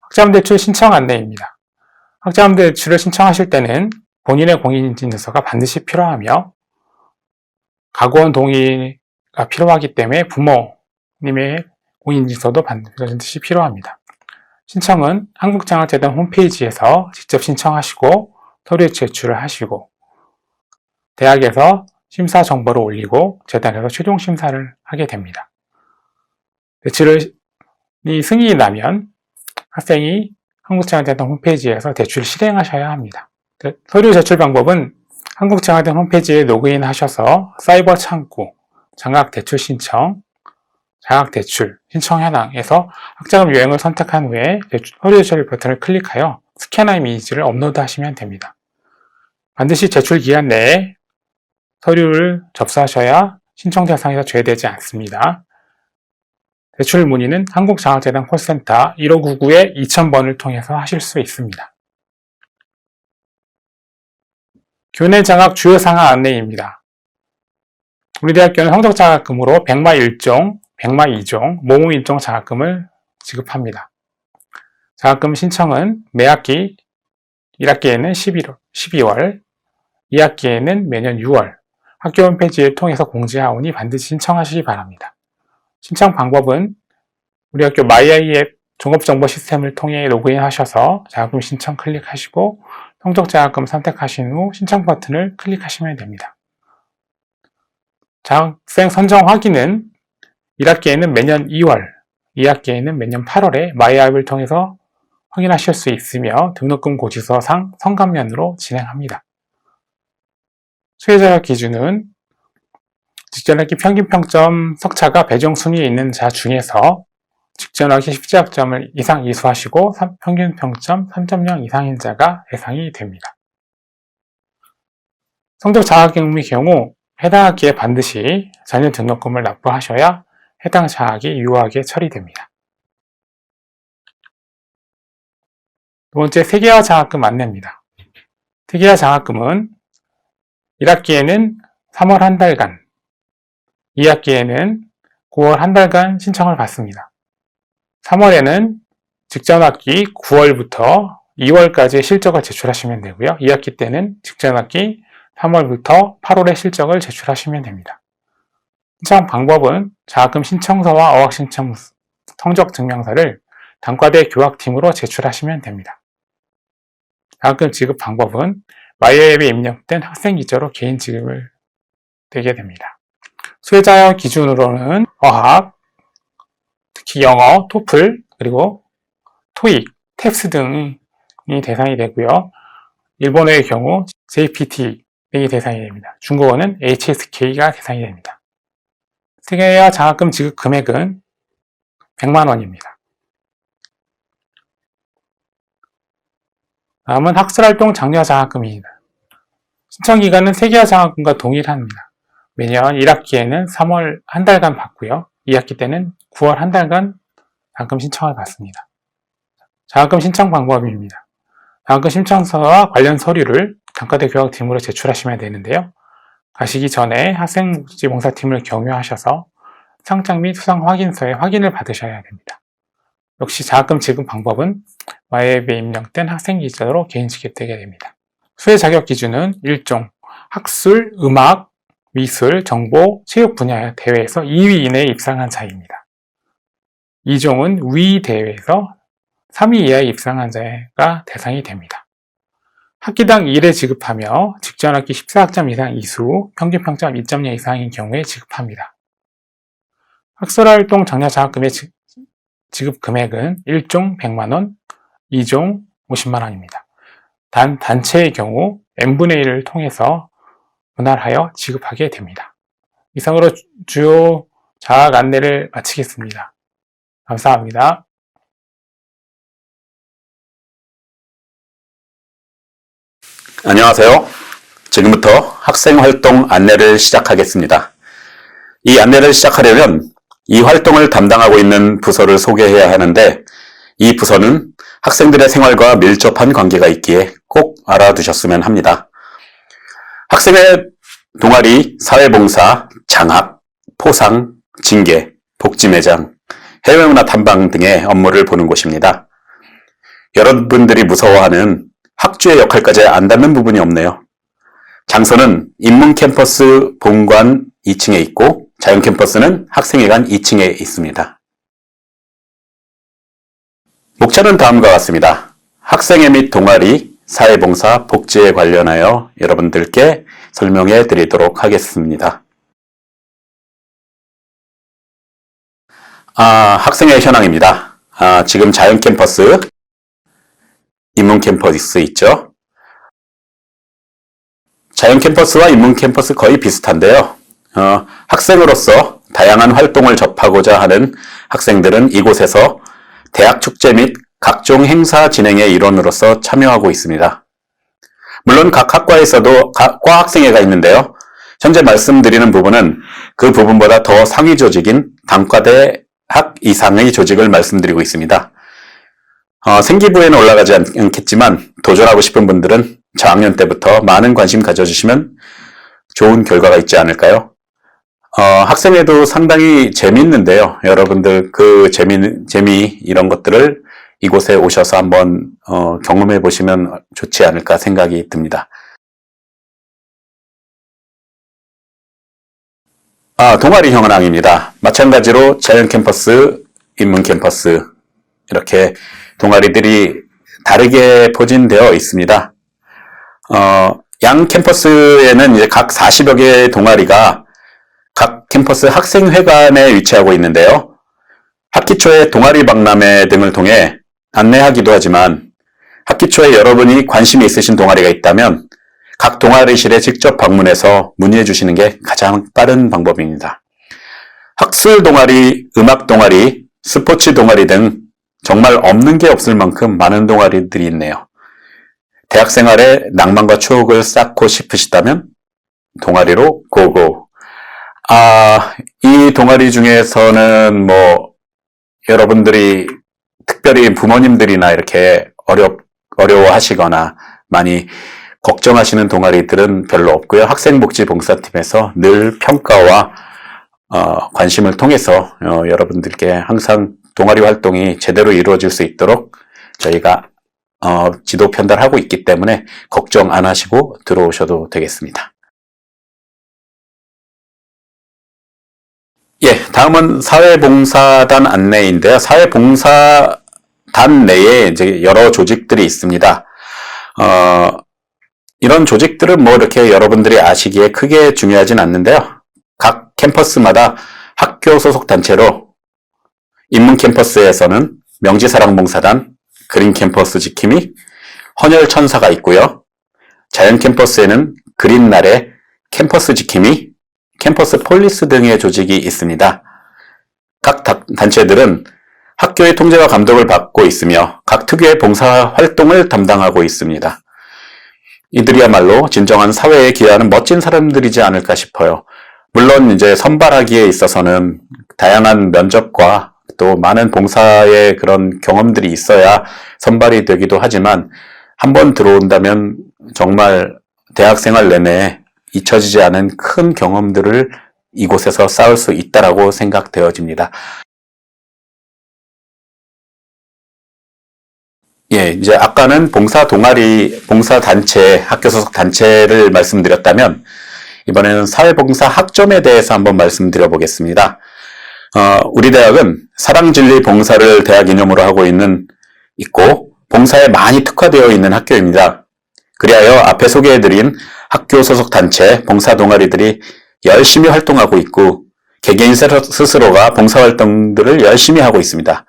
학자금 대출 신청 안내입니다. 학자금 대출을 신청하실 때는 본인의 공인인증서가 반드시 필요하며 가구원 동의가 필요하기 때문에 부모님의 공인인증서도 반드시 필요합니다. 신청은 한국장학재단 홈페이지에서 직접 신청하시고 서류 제출을 하시고 대학에서 심사 정보를 올리고 재단에서 최종 심사를 하게 됩니다. 대출이 승인이 나면 학생이 한국장학재단 홈페이지에서 대출을 실행하셔야 합니다. 서류 제출 방법은 한국장학재단 홈페이지에 로그인 하셔서 사이버 창구, 장학대출 신청, 장학대출 신청 현황에서 학자금 유형을 선택한 후에 서류 제출 버튼을 클릭하여 스캐너 이미지를 업로드 하시면 됩니다. 반드시 제출 기간 내에 서류를 접수하셔야 신청 대상에서 제외되지 않습니다. 대출 문의는 한국장학재단 콜센터 1599-2000번을 통해서 하실 수 있습니다. 교내 장학 주요 상황 안내입니다. 우리 대학교는 성적장학금으로 백마 1종, 백마 2종, 모모 1종 장학금을 지급합니다. 장학금 신청은 매학기 1학기에는 12월, 2학기에는 매년 6월 학교 홈페이지를 통해서 공지하오니 반드시 신청하시기 바랍니다. 신청 방법은 우리 학교 마이아이 앱 종합정보 시스템을 통해 로그인 하셔서 장학금 신청 클릭하시고 성적장학금 선택하신 후 신청 버튼을 클릭하시면 됩니다. 장학생 선정 확인은 1학기에는 매년 2월, 2학기에는 매년 8월에 마이아이 앱을 통해서 확인하실 수 있으며 등록금 고지서상 성감면으로 진행합니다. 수혜자 기준은 직전학기 평균 평점 석차가 배정 순위에 있는 자 중에서 직전학기 10지학점을 이상 이수하시고 평균 평점 3.0 이상인 자가 대상이 됩니다. 성적 장학금의 경우 해당 학기에 반드시 자녀 등록금을 납부하셔야 해당 장학이 유효하게 처리됩니다. 두 번째, 세계화 장학금 안내입니다. 세계화 장학금은 1학기에는 3월 한 달간, 2학기에는 9월 한 달간 신청을 받습니다. 3월에는 직전학기 9월부터 2월까지의 실적을 제출하시면 되고요. 2학기 때는 직전학기 3월부터 8월의 실적을 제출하시면 됩니다. 신청 방법은 장학금 신청서와 어학신청 성적 증명서를 단과대 교학팀으로 제출하시면 됩니다. 장학금 지급 방법은 마이아이 앱에 입력된 학생 기저로 개인 지급을 되게 됩니다. 수혜자 기준으로는 어학, 특히 영어, 토플, 그리고 토익, 탭스 등이 대상이 되고요. 일본어의 경우 JPT 등이 대상이 됩니다. 중국어는 HSK가 대상이 됩니다. 세계화 장학금 지급 금액은 100만 원입니다. 다음은 학술활동 장려 장학금입니다. 신청 기간은 세계화 장학금과 동일합니다. 매년 1학기에는 3월 한 달간 받고요. 2학기 때는 9월 한 달간 장학금 신청을 받습니다. 장학금 신청 방법입니다. 장학금 신청서와 관련 서류를 단과대 교학팀으로 제출하시면 되는데요. 가시기 전에 학생복지봉사팀을 경유하셔서 상장 및 수상 확인서의 확인을 받으셔야 됩니다. 역시 장학금 지급 방법은 와이앱에 입력된 학생 기준으로 개인 지급되게 됩니다. 수혜 자격 기준은 1종 학술, 음악, 미술, 정보, 체육 분야 대회에서 2위 이내에 입상한 자입니다. 2종은 위 대회에서 3위 이하에 입상한 자가 대상이 됩니다. 학기당 1회 지급하며 직전 학기 14학점 이상 이수, 평균 평점 2.0 이상인 경우에 지급합니다. 학술활동 장려 장학금의 지급 금액은 1종 100만원, 2종 50만원입니다. 단 단체의 경우 n분의 1을 통해서 분할하여 지급하게 됩니다. 이상으로 주요 장학 안내를 마치겠습니다. 감사합니다. 안녕하세요. 지금부터 학생활동 안내를 시작하겠습니다. 이 안내를 시작하려면 이 활동을 담당하고 있는 부서를 소개해야 하는데 이 부서는 학생들의 생활과 밀접한 관계가 있기에 꼭 알아두셨으면 합니다. 학생의 동아리, 사회봉사, 장학, 포상, 징계, 복지매장, 해외문화 탐방 등의 업무를 보는 곳입니다. 여러분들이 무서워하는 학주의 역할까지 안 닿는 부분이 없네요. 장소는 인문캠퍼스 본관 2층에 있고 자연캠퍼스는 학생회관 2층에 있습니다. 목차는 다음과 같습니다. 학생회 및 동아리, 사회봉사, 복지에 관련하여 여러분들께 설명해 드리도록 하겠습니다. 학생회 현황입니다. 지금 자연캠퍼스, 인문캠퍼스 있죠. 자연캠퍼스와 인문캠퍼스 거의 비슷한데요. 학생으로서 다양한 활동을 접하고자 하는 학생들은 이곳에서 대학 축제 및 각종 행사 진행의 일원으로서 참여하고 있습니다. 물론 각 학과에서도 과 학생회가 있는데요. 현재 말씀드리는 부분은 그 부분보다 더 상위 조직인 단과대 학 이상의 조직을 말씀드리고 있습니다. 생기부에는 올라가지 않겠지만 도전하고 싶은 분들은 저학년 때부터 많은 관심 가져주시면 좋은 결과가 있지 않을까요? 학생회도 상당히 재미있는데요. 여러분들 그 재미 이런 것들을 이곳에 오셔서 한번 경험해 보시면 좋지 않을까 생각이 듭니다. 동아리 현황입니다. 마찬가지로 자연캠퍼스, 인문캠퍼스 이렇게 동아리들이 다르게 포진되어 있습니다. 양 캠퍼스에는 이제 각 40여 개의 동아리가 각 캠퍼스 학생회관에 위치하고 있는데요. 학기 초에 동아리 박람회 등을 통해 안내하기도 하지만 학기 초에 여러분이 관심이 있으신 동아리가 있다면 각 동아리실에 직접 방문해서 문의해 주시는 게 가장 빠른 방법입니다. 학술 동아리, 음악 동아리, 스포츠 동아리 등 정말 없는 게 없을 만큼 많은 동아리들이 있네요. 대학 생활에 낭만과 추억을 쌓고 싶으시다면 동아리로 고고. 이 동아리 중에서는 여러분들이 특별히 부모님들이나 이렇게 어려워하시거나 많이 걱정하시는 동아리들은 별로 없고요. 학생복지봉사팀에서 늘 평가와 관심을 통해서 여러분들께 항상 동아리 활동이 제대로 이루어질 수 있도록 저희가 지도 편달하고 있기 때문에 걱정 안 하시고 들어오셔도 되겠습니다. 다음은 사회봉사단 안내인데요. 사회봉사단 내에 이제 여러 조직들이 있습니다. 이런 조직들은 이렇게 여러분들이 아시기에 크게 중요하진 않는데요. 각 캠퍼스마다 학교 소속 단체로 인문캠퍼스에서는 명지사랑봉사단, 그린캠퍼스 지킴이, 헌혈천사가 있고요. 자연캠퍼스에는 그린날의 캠퍼스 지킴이, 캠퍼스 폴리스 등의 조직이 있습니다. 각 단체들은 학교의 통제와 감독을 받고 있으며 각 특유의 봉사 활동을 담당하고 있습니다. 이들이야말로 진정한 사회에 기여하는 멋진 사람들이지 않을까 싶어요. 물론 이제 선발하기에 있어서는 다양한 면접과 또 많은 봉사의 그런 경험들이 있어야 선발이 되기도 하지만 한번 들어온다면 정말 대학생활 내내 잊혀지지 않은 큰 경험들을 이곳에서 쌓을 수 있다라고 생각되어집니다. 예, 이제 아까는 봉사 동아리, 봉사 단체, 학교 소속 단체를 말씀드렸다면, 이번에는 사회봉사 학점에 대해서 한번 말씀드려 보겠습니다. 우리 대학은 사랑진리 봉사를 대학 이념으로 하고 있고, 봉사에 많이 특화되어 있는 학교입니다. 그리하여 앞에 소개해드린 학교 소속 단체, 봉사 동아리들이 열심히 활동하고 있고, 개개인 스스로가 봉사활동들을 열심히 하고 있습니다.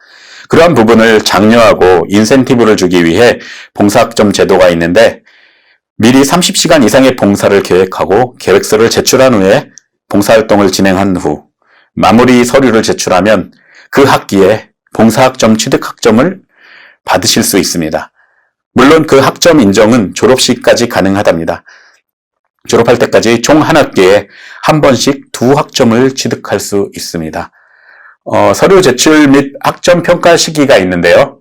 그러한 부분을 장려하고 인센티브를 주기 위해 봉사학점 제도가 있는데, 미리 30시간 이상의 봉사를 계획하고 계획서를 제출한 후에 봉사활동을 진행한 후 마무리 서류를 제출하면 그 학기에 봉사학점 취득학점을 받으실 수 있습니다. 물론 그 학점 인정은 졸업시까지 가능하답니다. 졸업할 때까지 총 한 학기에 한 번씩 2학점을 취득할 수 있습니다. 서류 제출 및 학점 평가 시기가 있는데요.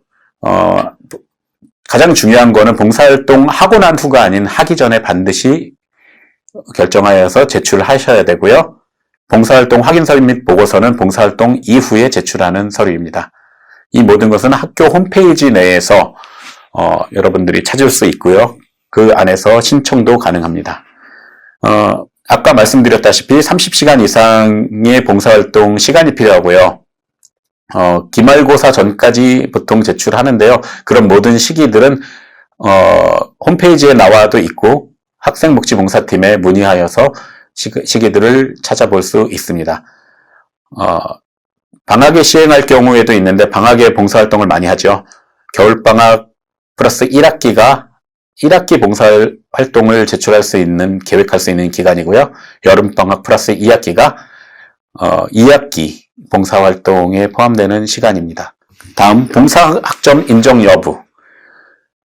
가장 중요한 거는 봉사활동 하고 난 후가 아닌 하기 전에 반드시 결정하여서 제출하셔야 되고요. 봉사활동 확인서류 및 보고서는 봉사활동 이후에 제출하는 서류입니다. 이 모든 것은 학교 홈페이지 내에서 여러분들이 찾을 수 있고요. 그 안에서 신청도 가능합니다. 아까 말씀드렸다시피 30시간 이상의 봉사활동 시간이 필요하고요. 기말고사 전까지 보통 제출하는데요. 그런 모든 시기들은 홈페이지에 나와도 있고 학생복지봉사팀에 문의하여서 시기들을 찾아볼 수 있습니다. 방학에 시행할 경우에도 있는데 방학에 봉사활동을 많이 하죠. 겨울방학 플러스 1학기 봉사활동을 제출할 수 있는, 계획할 수 있는 기간이고요. 여름방학 플러스 2학기가 2학기 봉사활동에 포함되는 시간입니다. 다음, 봉사학점 인정 여부.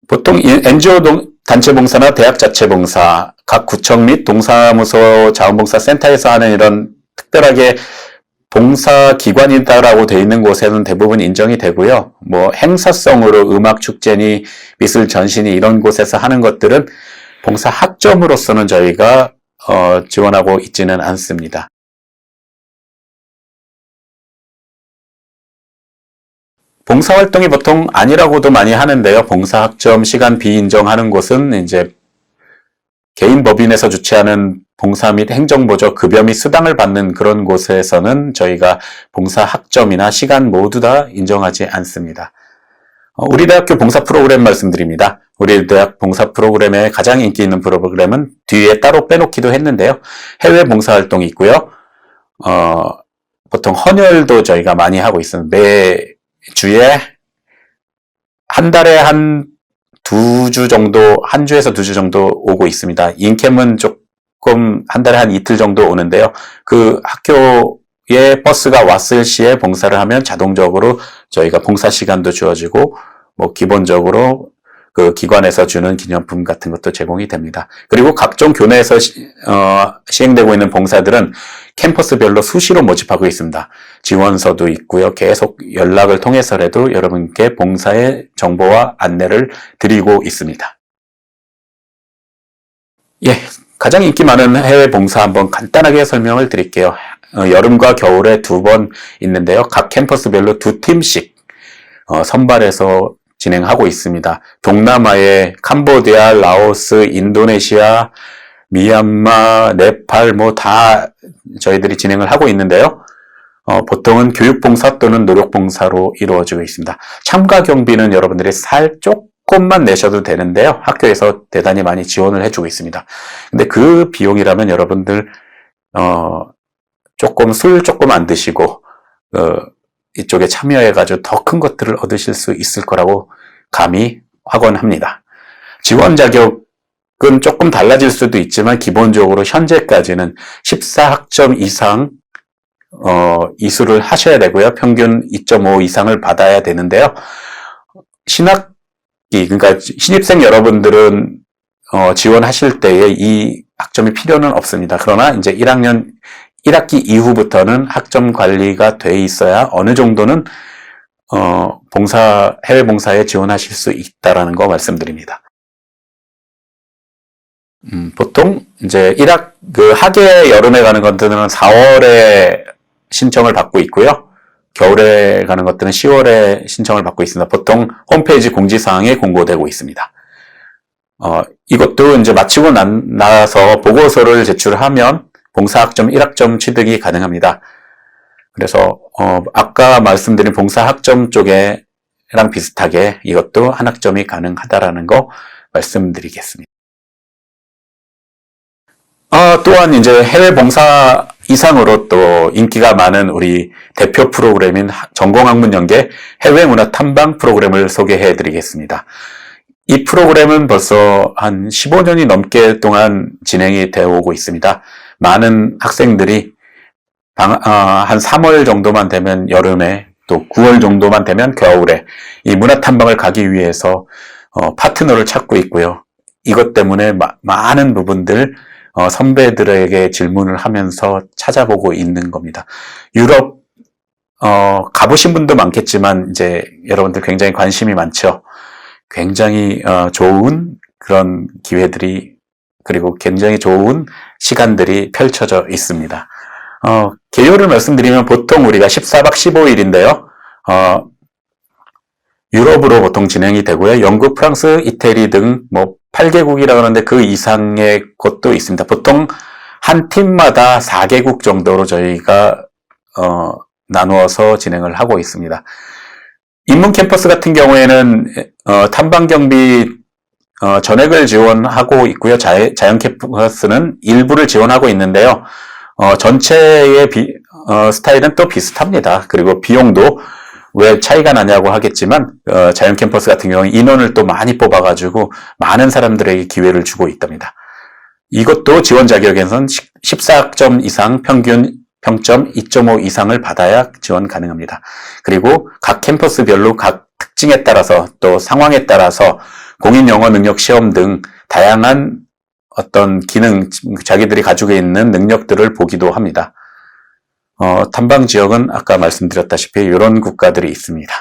보통 NGO 단체 봉사나 대학 자체 봉사, 각 구청 및 동사무소 자원봉사센터에서 하는 이런 특별하게 봉사기관이다라고 되어 있는 곳에는 대부분 인정이 되고요. 뭐 행사성으로 음악 축제니 미술 전시니 이런 곳에서 하는 것들은 봉사학점으로서는 저희가 지원하고 있지는 않습니다. 봉사활동이 보통 아니라고도 많이 하는데요. 봉사학점 시간 비인정하는 곳은 이제 개인 법인에서 주최하는 봉사 및 행정보조 급여 및 수당을 받는 그런 곳에서는 저희가 봉사학점이나 시간 모두 다 인정하지 않습니다. 우리 대학교 봉사 프로그램 말씀드립니다. 우리 대학 봉사 프로그램에 가장 인기 있는 프로그램은 뒤에 따로 빼놓기도 했는데요. 해외 봉사활동이 있고요. 보통 헌혈도 저희가 많이 하고 있습니다. 매주에 한 달에 한 2주 정도, 한 주에서 2주 정도 오고 있습니다. 인캠은 조금 한 달에 한 이틀 정도 오는데요. 그 학교에 버스가 왔을 시에 봉사를 하면 자동적으로 저희가 봉사 시간도 주어지고, 뭐 기본적으로 그 기관에서 주는 기념품 같은 것도 제공이 됩니다. 그리고 각종 교내에서 시행되고 있는 봉사들은 캠퍼스별로 수시로 모집하고 있습니다. 지원서도 있고요. 계속 연락을 통해서라도 여러분께 봉사의 정보와 안내를 드리고 있습니다. 예, 가장 인기 많은 해외 봉사 한번 간단하게 설명을 드릴게요. 여름과 겨울에 2번 있는데요. 각 캠퍼스별로 2팀씩 선발해서 진행하고 있습니다. 동남아의 캄보디아, 라오스, 인도네시아, 미얀마, 네팔 뭐 다 저희들이 진행을 하고 있는데요. 보통은 교육봉사 또는 노력봉사로 이루어지고 있습니다. 참가 경비는 여러분들이 조금만 내셔도 되는데요. 학교에서 대단히 많이 지원을 해주고 있습니다. 근데 그 비용이라면 여러분들 술 조금 안 드시고 이쪽에 참여해가지고 더 큰 것들을 얻으실 수 있을 거라고 감히 확언합니다. 지원 자격은 조금 달라질 수도 있지만 기본적으로 현재까지는 14학점 이상 이수를 하셔야 되고요. 평균 2.5 이상을 받아야 되는데요. 그러니까 신입생 여러분들은 지원하실 때에 이 학점이 필요는 없습니다. 그러나 이제 1학기 이후부터는 학점 관리가 돼 있어야 어느 정도는 해외 봉사에 지원하실 수 있다라는 거 말씀드립니다. 보통 이제 학예 여름에 가는 것들은 4월에 신청을 받고 있고요. 겨울에 가는 것들은 10월에 신청을 받고 있습니다. 보통 홈페이지 공지사항에 공고되고 있습니다. 이것도 이제 마치고 나서 보고서를 제출하면 봉사학점 1학점 취득이 가능합니다. 그래서 아까 말씀드린 봉사학점 쪽에랑 비슷하게 이것도 한 학점이 가능하다라는 거 말씀드리겠습니다. 또한 이제 해외 봉사 이상으로 또 인기가 많은 우리 대표 프로그램인 전공학문연계 해외문화 탐방 프로그램을 소개해 드리겠습니다. 이 프로그램은 벌써 한 15년이 넘게 동안 진행이 되어 오고 있습니다. 많은 학생들이 한 3월 정도만 되면 여름에 또 9월 정도만 되면 겨울에 이 문화 탐방을 가기 위해서 파트너를 찾고 있고요. 이것 때문에 많은 부분들 선배들에게 질문을 하면서 찾아보고 있는 겁니다. 유럽 가보신 분도 많겠지만 이제 여러분들 굉장히 관심이 많죠. 굉장히 좋은 그런 기회들이 그리고 굉장히 좋은 시간들이 펼쳐져 있습니다. 개요를 말씀드리면 보통 우리가 14박 15일인데요. 유럽으로 보통 진행이 되고요. 영국, 프랑스, 이태리 등 뭐 8개국이라고 하는데 그 이상의 곳도 있습니다. 보통 한 팀마다 4개국 정도로 저희가 나누어서 진행을 하고 있습니다. 인문 캠퍼스 같은 경우에는 탐방 경비 전액을 지원하고 있고요. 자연 캠퍼스는 일부를 지원하고 있는데요. 전체의 스타일은 또 비슷합니다. 그리고 비용도 왜 차이가 나냐고 하겠지만 자연 캠퍼스 같은 경우는 인원을 또 많이 뽑아가지고 많은 사람들에게 기회를 주고 있답니다. 이것도 지원 자격에선 14점 이상 평균 평점 2.5 이상을 받아야 지원 가능합니다. 그리고 각 캠퍼스별로 각 특징에 따라서 또 상황에 따라서 공인 영어 능력 시험 등 다양한 어떤 기능, 자기들이 가지고 있는 능력들을 보기도 합니다. 탐방 지역은 아까 말씀드렸다시피 이런 국가들이 있습니다.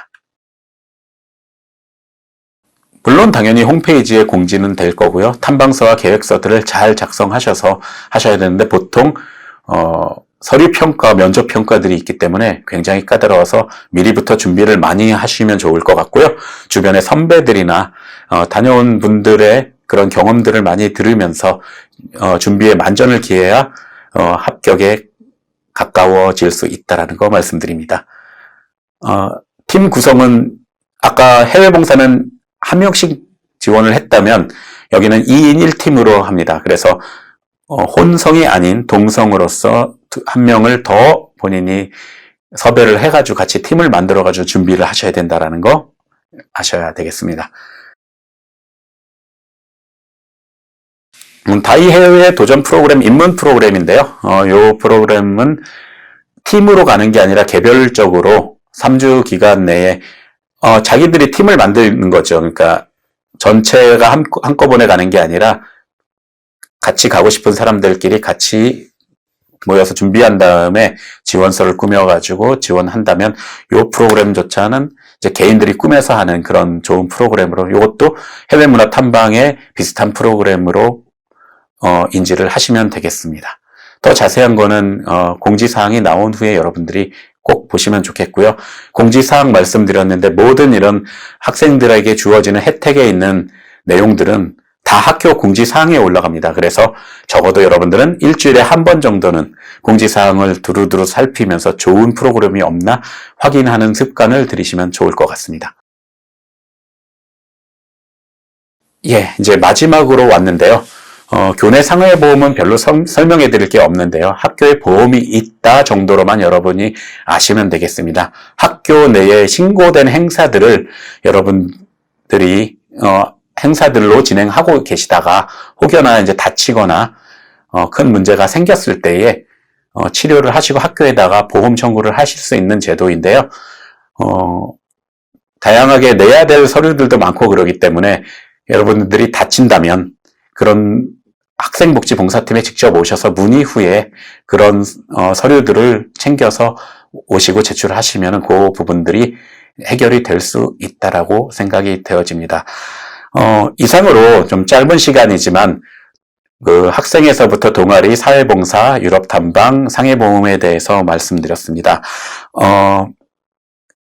물론 당연히 홈페이지에 공지는 될 거고요. 탐방서와 계획서들을 잘 작성하셔서 하셔야 되는데 보통 서류평가, 면접평가들이 있기 때문에 굉장히 까다로워서 미리부터 준비를 많이 하시면 좋을 것 같고요. 주변의 선배들이나 다녀온 분들의 그런 경험들을 많이 들으면서 준비에 만전을 기해야 합격에 가까워질 수 있다는 거 말씀드립니다. 팀 구성은 아까 해외 봉사는 한 명씩 지원을 했다면 여기는 2인 1팀으로 합니다. 그래서 혼성이 아닌 동성으로서 한 명을 더 본인이 섭외를 해가지고 같이 팀을 만들어가지고 준비를 하셔야 된다는 거 아셔야 되겠습니다. 다이 해외 도전 프로그램 입문 프로그램인데요. 이 프로그램은 팀으로 가는 게 아니라 개별적으로 3주 기간 내에 자기들이 팀을 만드는 거죠. 그러니까 전체가 한꺼번에 가는 게 아니라 같이 가고 싶은 사람들끼리 같이 모여서 준비한 다음에 지원서를 꾸며가지고 지원한다면 이 프로그램조차는 이제 개인들이 꾸며서 하는 그런 좋은 프로그램으로 이것도 해외 문화 탐방에 비슷한 프로그램으로 인지를 하시면 되겠습니다. 더 자세한 거는 공지사항이 나온 후에 여러분들이 꼭 보시면 좋겠고요. 공지사항 말씀드렸는데 모든 이런 학생들에게 주어지는 혜택에 있는 내용들은 다 학교 공지사항에 올라갑니다. 그래서 적어도 여러분들은 일주일에 한 번 정도는 공지사항을 두루두루 살피면서 좋은 프로그램이 없나 확인하는 습관을 들이시면 좋을 것 같습니다. 예, 이제 마지막으로 왔는데요. 교내 상해보험은 별로 설명해 드릴 게 없는데요. 학교에 보험이 있다 정도로만 여러분이 아시면 되겠습니다. 학교 내에 신고된 행사들을 여러분들이 행사들로 진행하고 계시다가 혹여나 이제 다치거나 큰 문제가 생겼을 때에 치료를 하시고 학교에다가 보험 청구를 하실 수 있는 제도인데요. 다양하게 내야 될 서류들도 많고 그러기 때문에 여러분들이 다친다면 그런 학생복지봉사팀에 직접 오셔서 문의 후에 그런 서류들을 챙겨서 오시고 제출하시면 그 부분들이 해결이 될 수 있다라고 생각이 되어집니다. 이상으로 좀 짧은 시간이지만 그 학생에서부터 동아리, 사회봉사, 유럽 탐방, 상해보험에 대해서 말씀드렸습니다.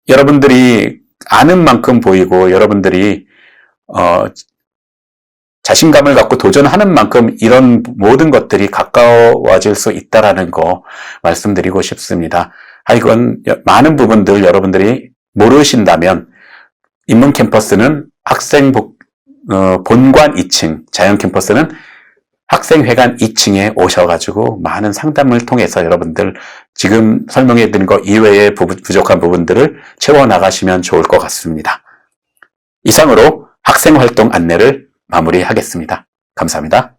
여러분들이 아는 만큼 보이고 여러분들이 자신감을 갖고 도전하는 만큼 이런 모든 것들이 가까워질 수 있다라는 거 말씀드리고 싶습니다. 이건 많은 부분들 여러분들이 모르신다면 인문 캠퍼스는 학생 본관 2층, 자연 캠퍼스는 학생회관 2층에 오셔가지고 많은 상담을 통해서 여러분들 지금 설명해 드린 것 이외에 부족한 부분들을 채워나가시면 좋을 것 같습니다. 이상으로 학생활동 안내를 마무리하겠습니다. 감사합니다.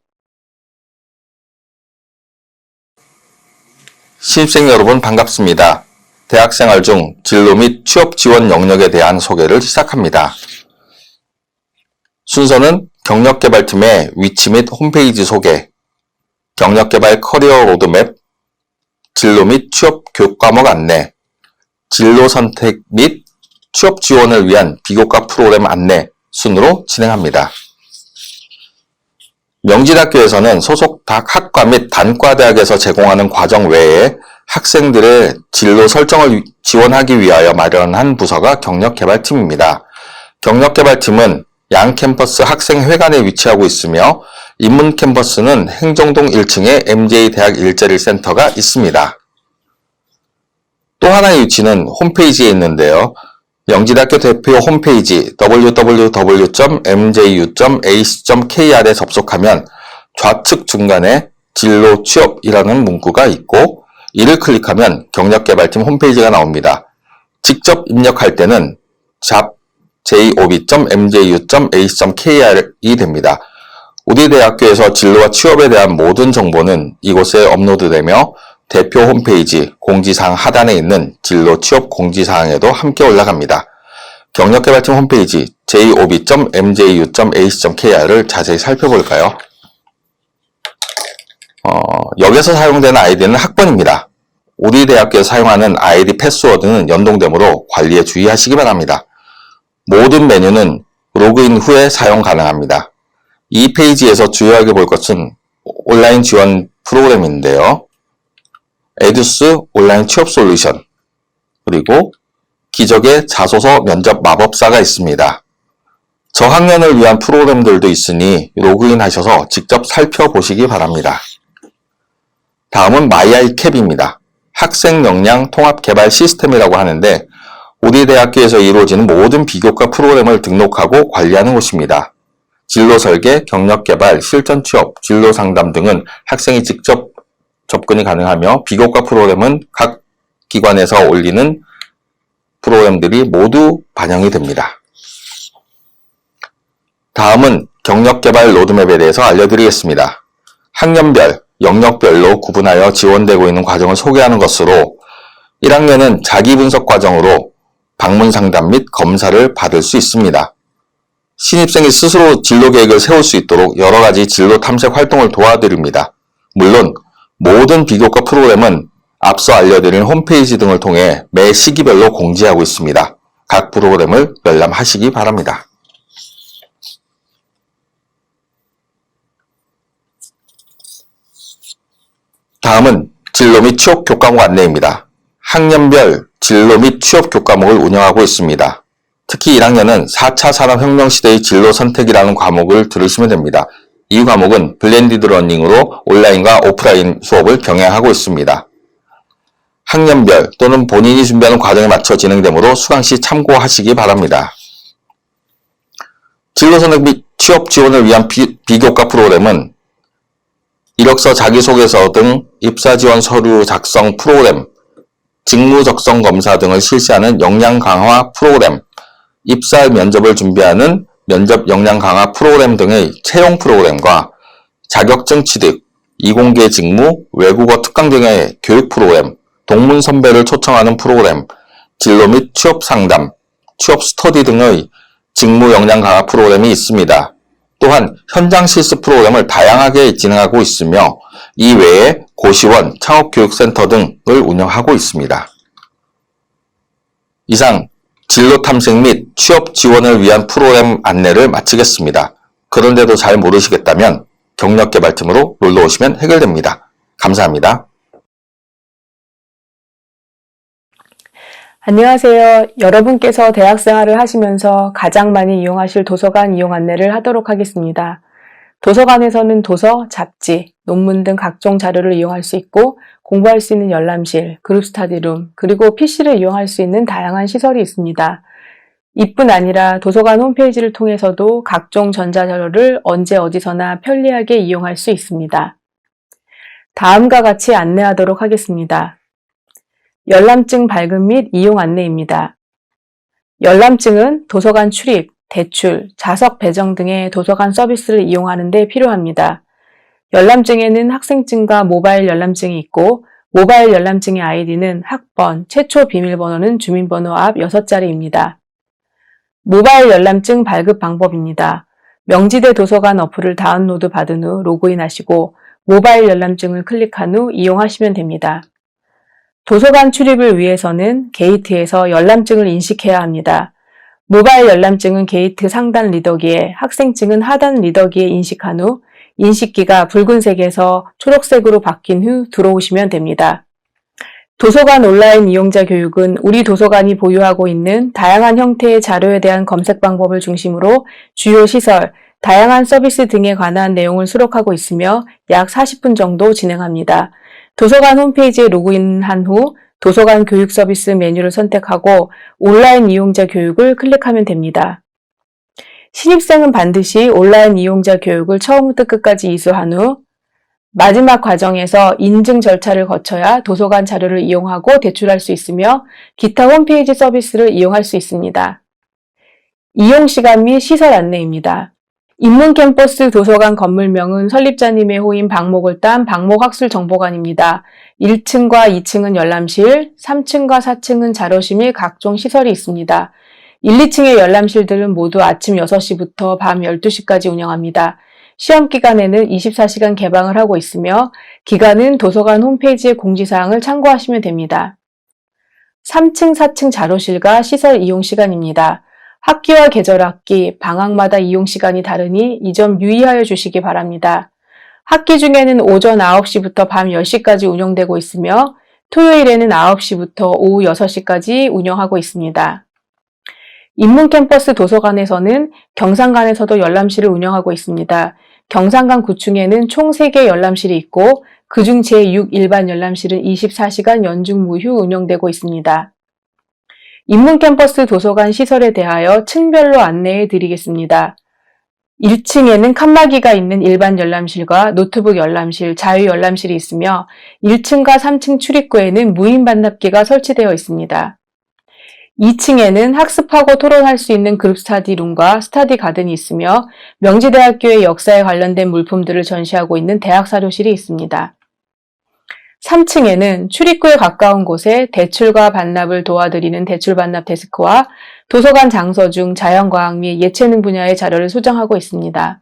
신입생 여러분 반갑습니다. 대학생활 중 진로 및 취업 지원 영역에 대한 소개를 시작합니다. 순서는 경력개발팀의 위치 및 홈페이지 소개, 경력개발 커리어 로드맵, 진로 및 취업 교육과목 안내, 진로 선택 및 취업 지원을 위한 비교과 프로그램 안내 순으로 진행합니다. 명지대학교에서는 소속 학과 및 단과대학에서 제공하는 과정 외에 학생들의 진로 설정을 지원하기 위하여 마련한 부서가 경력개발팀입니다. 경력개발팀은 양 캠퍼스 학생회관에 위치하고 있으며 인문 캠퍼스는 행정동 1층에 MJ대학 일자리센터가 있습니다. 또 하나의 위치는 홈페이지에 있는데요. 명지대학교 대표 홈페이지 www.mju.ac.kr에 접속하면 좌측 중간에 진로 취업이라는 문구가 있고 이를 클릭하면 경력개발팀 홈페이지가 나옵니다. 직접 입력할 때는 job.mju.ac.kr이 됩니다. 우리 대학교에서 진로와 취업에 대한 모든 정보는 이곳에 업로드되며 대표 홈페이지 공지사항 하단에 있는 진로 취업 공지사항에도 함께 올라갑니다. 경력개발팀 홈페이지 job.mju.ac.kr을 자세히 살펴볼까요? 여기서 사용되는 아이디는 학번입니다. 우리 대학교에서 사용하는 아이디 패스워드는 연동되므로 관리에 주의하시기 바랍니다. 모든 메뉴는 로그인 후에 사용 가능합니다. 이 페이지에서 주요하게 볼 것은 온라인 지원 프로그램인데요. 에듀스 온라인 취업 솔루션, 그리고 기적의 자소서 면접 마법사가 있습니다. 저학년을 위한 프로그램들도 있으니 로그인 하셔서 직접 살펴보시기 바랍니다. 다음은 마이아이캡입니다. 학생 역량 통합 개발 시스템이라고 하는데 우리 대학교에서 이루어지는 모든 비교과 프로그램을 등록하고 관리하는 곳입니다. 진로 설계, 경력 개발, 실전 취업, 진로 상담 등은 학생이 직접 접근이 가능하며 비교과 프로그램은 각 기관에서 올리는 프로그램들이 모두 반영이 됩니다. 다음은 경력 개발 로드맵에 대해서 알려드리겠습니다. 학년별, 영역별로 구분하여 지원되고 있는 과정을 소개하는 것으로 1학년은 자기분석 과정으로 방문 상담 및 검사를 받을 수 있습니다. 신입생이 스스로 진로 계획을 세울 수 있도록 여러 가지 진로 탐색 활동을 도와드립니다. 물론 모든 비교과 프로그램은 앞서 알려드린 홈페이지 등을 통해 매 시기별로 공지하고 있습니다. 각 프로그램을 열람하시기 바랍니다. 다음은 진로 및 취업 교과목 안내입니다. 학년별 진로 및 취업 교과목을 운영하고 있습니다. 특히 1학년은 4차 산업혁명 시대의 진로 선택이라는 과목을 들으시면 됩니다. 이 과목은 블렌디드 러닝으로 온라인과 오프라인 수업을 병행하고 있습니다. 학년별 또는 본인이 준비하는 과정에 맞춰 진행되므로 수강 시 참고하시기 바랍니다. 진로 선택 및 취업 지원을 위한 비교과 프로그램은 이력서 자기소개서 등 입사 지원 서류 작성 프로그램, 직무 적성 검사 등을 실시하는 역량 강화 프로그램, 입사 면접을 준비하는 면접 역량 강화 프로그램 등의 채용 프로그램과 자격증 취득, 이공계 직무, 외국어 특강 등의 교육 프로그램, 동문 선배를 초청하는 프로그램, 진로 및 취업 상담, 취업 스터디 등의 직무 역량 강화 프로그램이 있습니다. 또한 현장 실습 프로그램을 다양하게 진행하고 있으며 이 외에 고시원, 창업교육센터 등을 운영하고 있습니다. 이상 진로 탐색 및 취업 지원을 위한 프로그램 안내를 마치겠습니다. 그런데도 잘 모르시겠다면 경력개발팀으로 놀러 오시면 해결됩니다. 감사합니다. 안녕하세요. 여러분께서 대학 생활을 하시면서 가장 많이 이용하실 도서관 이용 안내를 하도록 하겠습니다. 도서관에서는 도서, 잡지, 논문 등 각종 자료를 이용할 수 있고 공부할 수 있는 열람실, 그룹 스터디룸, 그리고 PC를 이용할 수 있는 다양한 시설이 있습니다. 이뿐 아니라 도서관 홈페이지를 통해서도 각종 전자자료를 언제 어디서나 편리하게 이용할 수 있습니다. 다음과 같이 안내하도록 하겠습니다. 열람증 발급 및 이용 안내입니다. 열람증은 도서관 출입, 대출, 자석 배정 등의 도서관 서비스를 이용하는 데 필요합니다. 열람증에는 학생증과 모바일 열람증이 있고 모바일 열람증의 아이디는 학번, 최초 비밀번호는 주민번호 앞 6자리입니다. 모바일 열람증 발급 방법입니다. 명지대 도서관 어플을 다운로드 받은 후 로그인하시고 모바일 열람증을 클릭한 후 이용하시면 됩니다. 도서관 출입을 위해서는 게이트에서 열람증을 인식해야 합니다. 모바일 열람증은 게이트 상단 리더기에, 학생증은 하단 리더기에 인식한 후 인식기가 붉은색에서 초록색으로 바뀐 후 들어오시면 됩니다. 도서관 온라인 이용자 교육은 우리 도서관이 보유하고 있는 다양한 형태의 자료에 대한 검색 방법을 중심으로 주요 시설, 다양한 서비스 등에 관한 내용을 수록하고 있으며 약 40분 정도 진행합니다. 도서관 홈페이지에 로그인한 후 도서관 교육 서비스 메뉴를 선택하고 온라인 이용자 교육을 클릭하면 됩니다. 신입생은 반드시 온라인 이용자 교육을 처음부터 끝까지 이수한 후 마지막 과정에서 인증 절차를 거쳐야 도서관 자료를 이용하고 대출할 수 있으며 기타 홈페이지 서비스를 이용할 수 있습니다. 이용 시간 및 시설 안내입니다. 인문 캠퍼스 도서관 건물명은 설립자님의 호인 방목을 딴 방목학술 정보관입니다. 1층과 2층은 열람실, 3층과 4층은 자료실 및 각종 시설이 있습니다. 1, 2층의 열람실들은 모두 아침 6시부터 밤 12시까지 운영합니다. 시험 기간에는 24시간 개방을 하고 있으며 기간은 도서관 홈페이지의 공지사항을 참고하시면 됩니다. 3층, 4층 자료실과 시설 이용 시간입니다. 학기와 계절학기, 방학마다 이용 시간이 다르니 이 점 유의하여 주시기 바랍니다. 학기 중에는 오전 9시부터 밤 10시까지 운영되고 있으며 토요일에는 9시부터 오후 6시까지 운영하고 있습니다. 인문 캠퍼스 도서관에서는 경상관에서도 열람실을 운영하고 있습니다. 경상관 9층에는 총 3개 열람실이 있고 그중 제6 일반 열람실은 24시간 연중 무휴 운영되고 있습니다. 인문 캠퍼스 도서관 시설에 대하여 층별로 안내해 드리겠습니다. 1층에는 칸막이가 있는 일반 열람실과 노트북 열람실, 자유 열람실이 있으며 1층과 3층 출입구에는 무인 반납기가 설치되어 있습니다. 2층에는 학습하고 토론할 수 있는 그룹 스터디룸과 스터디 가든이 있으며 명지대학교의 역사에 관련된 물품들을 전시하고 있는 대학사료실이 있습니다. 3층에는 출입구에 가까운 곳에 대출과 반납을 도와드리는 대출 반납 데스크와 도서관 장서 중 자연과학 및 예체능 분야의 자료를 소장하고 있습니다.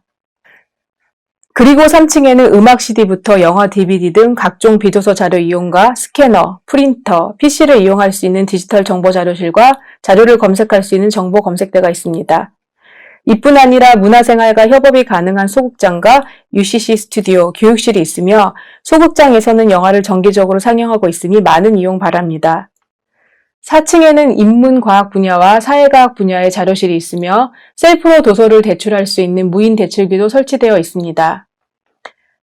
그리고 3층에는 음악 CD부터 영화 DVD 등 각종 비도서 자료 이용과 스캐너, 프린터, PC를 이용할 수 있는 디지털 정보 자료실과 자료를 검색할 수 있는 정보 검색대가 있습니다. 이뿐 아니라 문화생활과 협업이 가능한 소극장과 UCC 스튜디오, 교육실이 있으며 소극장에서는 영화를 정기적으로 상영하고 있으니 많은 이용 바랍니다. 4층에는 인문과학 분야와 사회과학 분야의 자료실이 있으며 셀프로 도서를 대출할 수 있는 무인 대출기도 설치되어 있습니다.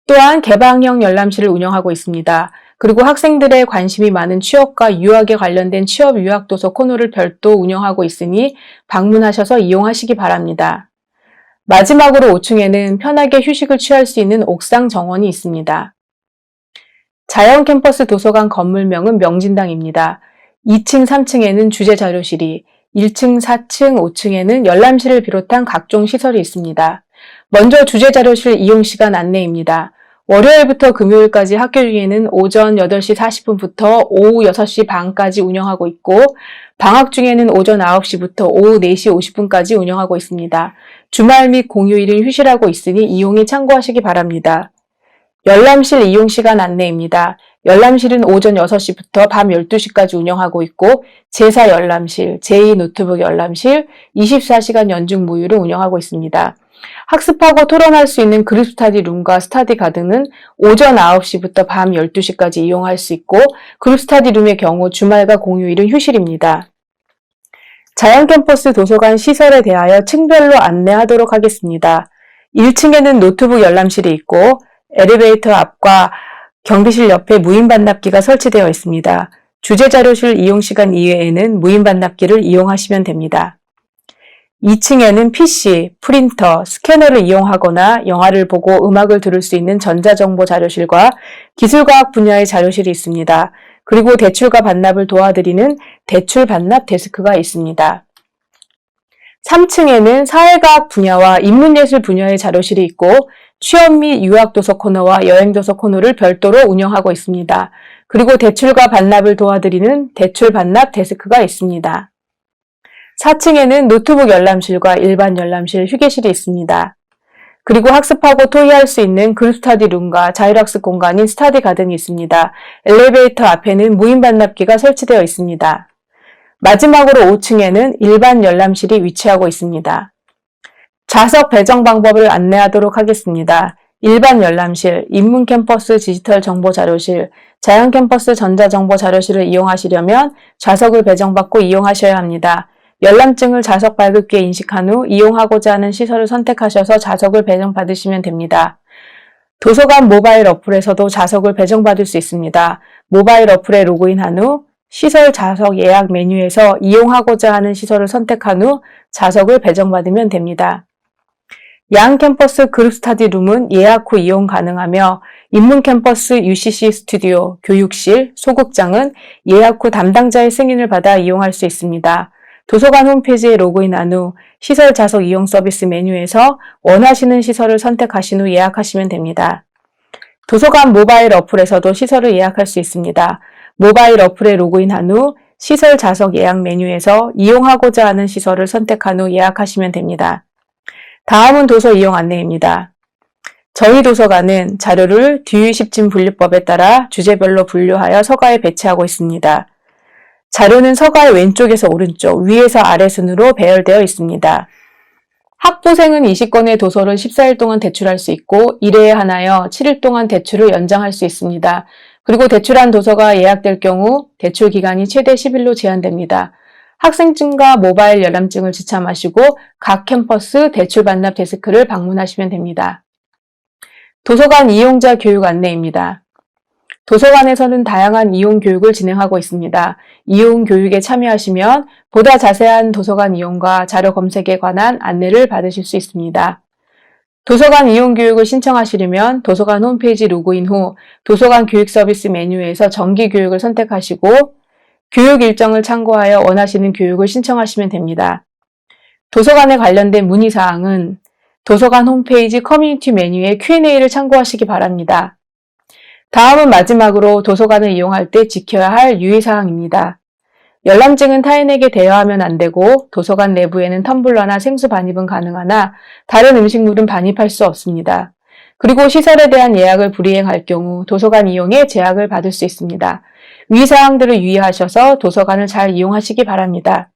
또한 개방형 열람실을 운영하고 있습니다. 그리고 학생들의 관심이 많은 취업과 유학에 관련된 취업 유학 도서 코너를 별도 운영하고 있으니 방문하셔서 이용하시기 바랍니다. 마지막으로 5층에는 편하게 휴식을 취할 수 있는 옥상 정원이 있습니다. 자연 캠퍼스 도서관 건물명은 명진당입니다. 2층, 3층에는 주재 자료실이, 1층, 4층, 5층에는 열람실을 비롯한 각종 시설이 있습니다. 먼저 주재 자료실 이용 시간 안내입니다. 월요일부터 금요일까지 학교 중에는 오전 8시 40분부터 오후 6시 반까지 운영하고 있고 방학 중에는 오전 9시부터 오후 4시 50분까지 운영하고 있습니다. 주말 및 공휴일은 휴실하고 있으니 이용에 참고하시기 바랍니다. 열람실 이용 시간 안내입니다. 열람실은 오전 6시부터 밤 12시까지 운영하고 있고 제4 열람실, 제2 노트북 열람실, 24시간 연중 무휴를 운영하고 있습니다. 학습하고 토론할 수 있는 그룹 스터디 룸과 스터디 가든은 오전 9시부터 밤 12시까지 이용할 수 있고 그룹 스터디 룸의 경우 주말과 공휴일은 휴실입니다. 자연 캠퍼스 도서관 시설에 대하여 층별로 안내하도록 하겠습니다. 1층에는 노트북 열람실이 있고 엘리베이터 앞과 경비실 옆에 무인 반납기가 설치되어 있습니다. 주제 자료실 이용 시간 이외에는 무인 반납기를 이용하시면 됩니다. 2층에는 PC, 프린터, 스캐너를 이용하거나 영화를 보고 음악을 들을 수 있는 전자정보 자료실과 기술과학 분야의 자료실이 있습니다. 그리고 대출과 반납을 도와드리는 대출 반납 데스크가 있습니다. 3층에는 사회과학 분야와 인문예술 분야의 자료실이 있고 취업 및 유학도서 코너와 여행도서 코너를 별도로 운영하고 있습니다. 그리고 대출과 반납을 도와드리는 대출 반납 데스크가 있습니다. 4층에는 노트북 열람실과 일반 열람실, 휴게실이 있습니다. 그리고 학습하고 토의할 수 있는 그룹 스터디 룸과 자율학습 공간인 스터디 가든이 있습니다. 엘리베이터 앞에는 무인 반납기가 설치되어 있습니다. 마지막으로 5층에는 일반 열람실이 위치하고 있습니다. 좌석 배정 방법을 안내하도록 하겠습니다. 일반 열람실, 인문 캠퍼스 디지털 정보 자료실, 자연 캠퍼스 전자정보 자료실을 이용하시려면 좌석을 배정받고 이용하셔야 합니다. 열람증을 좌석 발급기에 인식한 후 이용하고자 하는 시설을 선택하셔서 좌석을 배정받으시면 됩니다. 도서관 모바일 어플에서도 좌석을 배정받을 수 있습니다. 모바일 어플에 로그인한 후 시설 좌석 예약 메뉴에서 이용하고자 하는 시설을 선택한 후 좌석을 배정받으면 됩니다. 양 캠퍼스 그룹 스터디 룸은 예약 후 이용 가능하며 인문 캠퍼스 UCC 스튜디오, 교육실, 소극장은 예약 후 담당자의 승인을 받아 이용할 수 있습니다. 도서관 홈페이지에 로그인한 후 시설 좌석 이용 서비스 메뉴에서 원하시는 시설을 선택하신 후 예약하시면 됩니다. 도서관 모바일 어플에서도 시설을 예약할 수 있습니다. 모바일 어플에 로그인한 후 시설 좌석 예약 메뉴에서 이용하고자 하는 시설을 선택한 후 예약하시면 됩니다. 다음은 도서 이용 안내입니다. 저희 도서관은 자료를 뒤유십진 분류법에 따라 주제별로 분류하여 서가에 배치하고 있습니다. 자료는 서가의 왼쪽에서 오른쪽, 위에서 아래 순으로 배열되어 있습니다. 학부생은 20권의 도서를 14일 동안 대출할 수 있고 1회에 하나여 7일 동안 대출을 연장할 수 있습니다. 그리고 대출한 도서가 예약될 경우 대출 기간이 최대 10일로 제한됩니다. 학생증과 모바일 열람증을 지참하시고 각 캠퍼스 대출 반납 데스크를 방문하시면 됩니다. 도서관 이용자 교육 안내입니다. 도서관에서는 다양한 이용 교육을 진행하고 있습니다. 이용 교육에 참여하시면 보다 자세한 도서관 이용과 자료 검색에 관한 안내를 받으실 수 있습니다. 도서관 이용 교육을 신청하시려면 도서관 홈페이지 로그인 후 도서관 교육 서비스 메뉴에서 정기 교육을 선택하시고 교육 일정을 참고하여 원하시는 교육을 신청하시면 됩니다. 도서관에 관련된 문의사항은 도서관 홈페이지 커뮤니티 메뉴의 Q&A를 참고하시기 바랍니다. 다음은 마지막으로 도서관을 이용할 때 지켜야 할 유의사항입니다. 열람증은 타인에게 대여하면 안 되고 도서관 내부에는 텀블러나 생수 반입은 가능하나 다른 음식물은 반입할 수 없습니다. 그리고 시설에 대한 예약을 불이행할 경우 도서관 이용에 제약을 받을 수 있습니다. 위 사항들을 유의하셔서 도서관을 잘 이용하시기 바랍니다.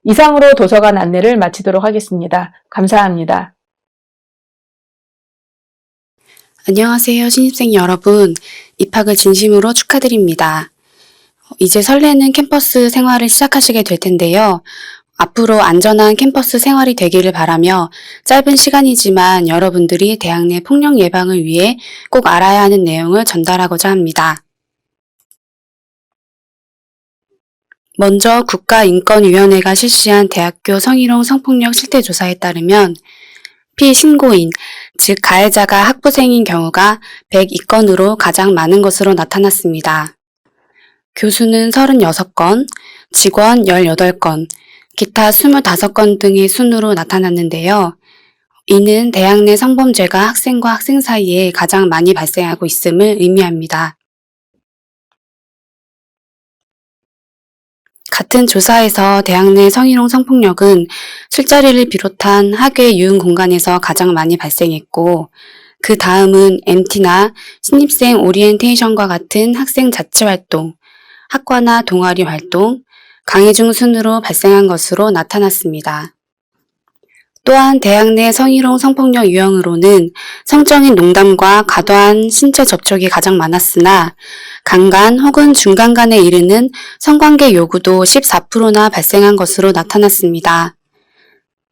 이상으로 도서관 안내를 마치도록 하겠습니다. 감사합니다. 안녕하세요, 신입생 여러분. 입학을 진심으로 축하드립니다. 이제 설레는 캠퍼스 생활을 시작하시게 될 텐데요. 앞으로 안전한 캠퍼스 생활이 되기를 바라며 짧은 시간이지만 여러분들이 대학 내 폭력 예방을 위해 꼭 알아야 하는 내용을 전달하고자 합니다. 먼저 국가인권위원회가 실시한 대학교 성희롱 성폭력 실태조사에 따르면 피신고인, 즉 가해자가 학부생인 경우가 102건으로 가장 많은 것으로 나타났습니다. 교수는 36건, 직원 18건, 기타 25건 등의 순으로 나타났는데요. 이는 대학 내 성범죄가 학생과 학생 사이에 가장 많이 발생하고 있음을 의미합니다. 같은 조사에서 대학 내 성희롱 성폭력은 술자리를 비롯한 학교 유흥 공간에서 가장 많이 발생했고 그 다음은 MT나 신입생 오리엔테이션과 같은 학생 자치 활동, 학과나 동아리 활동, 강의 중 순으로 발생한 것으로 나타났습니다. 또한 대학 내 성희롱 성폭력 유형으로는 성적인 농담과 과도한 신체 접촉이 가장 많았으나 강간 혹은 중간간에 이르는 성관계 요구도 14%나 발생한 것으로 나타났습니다.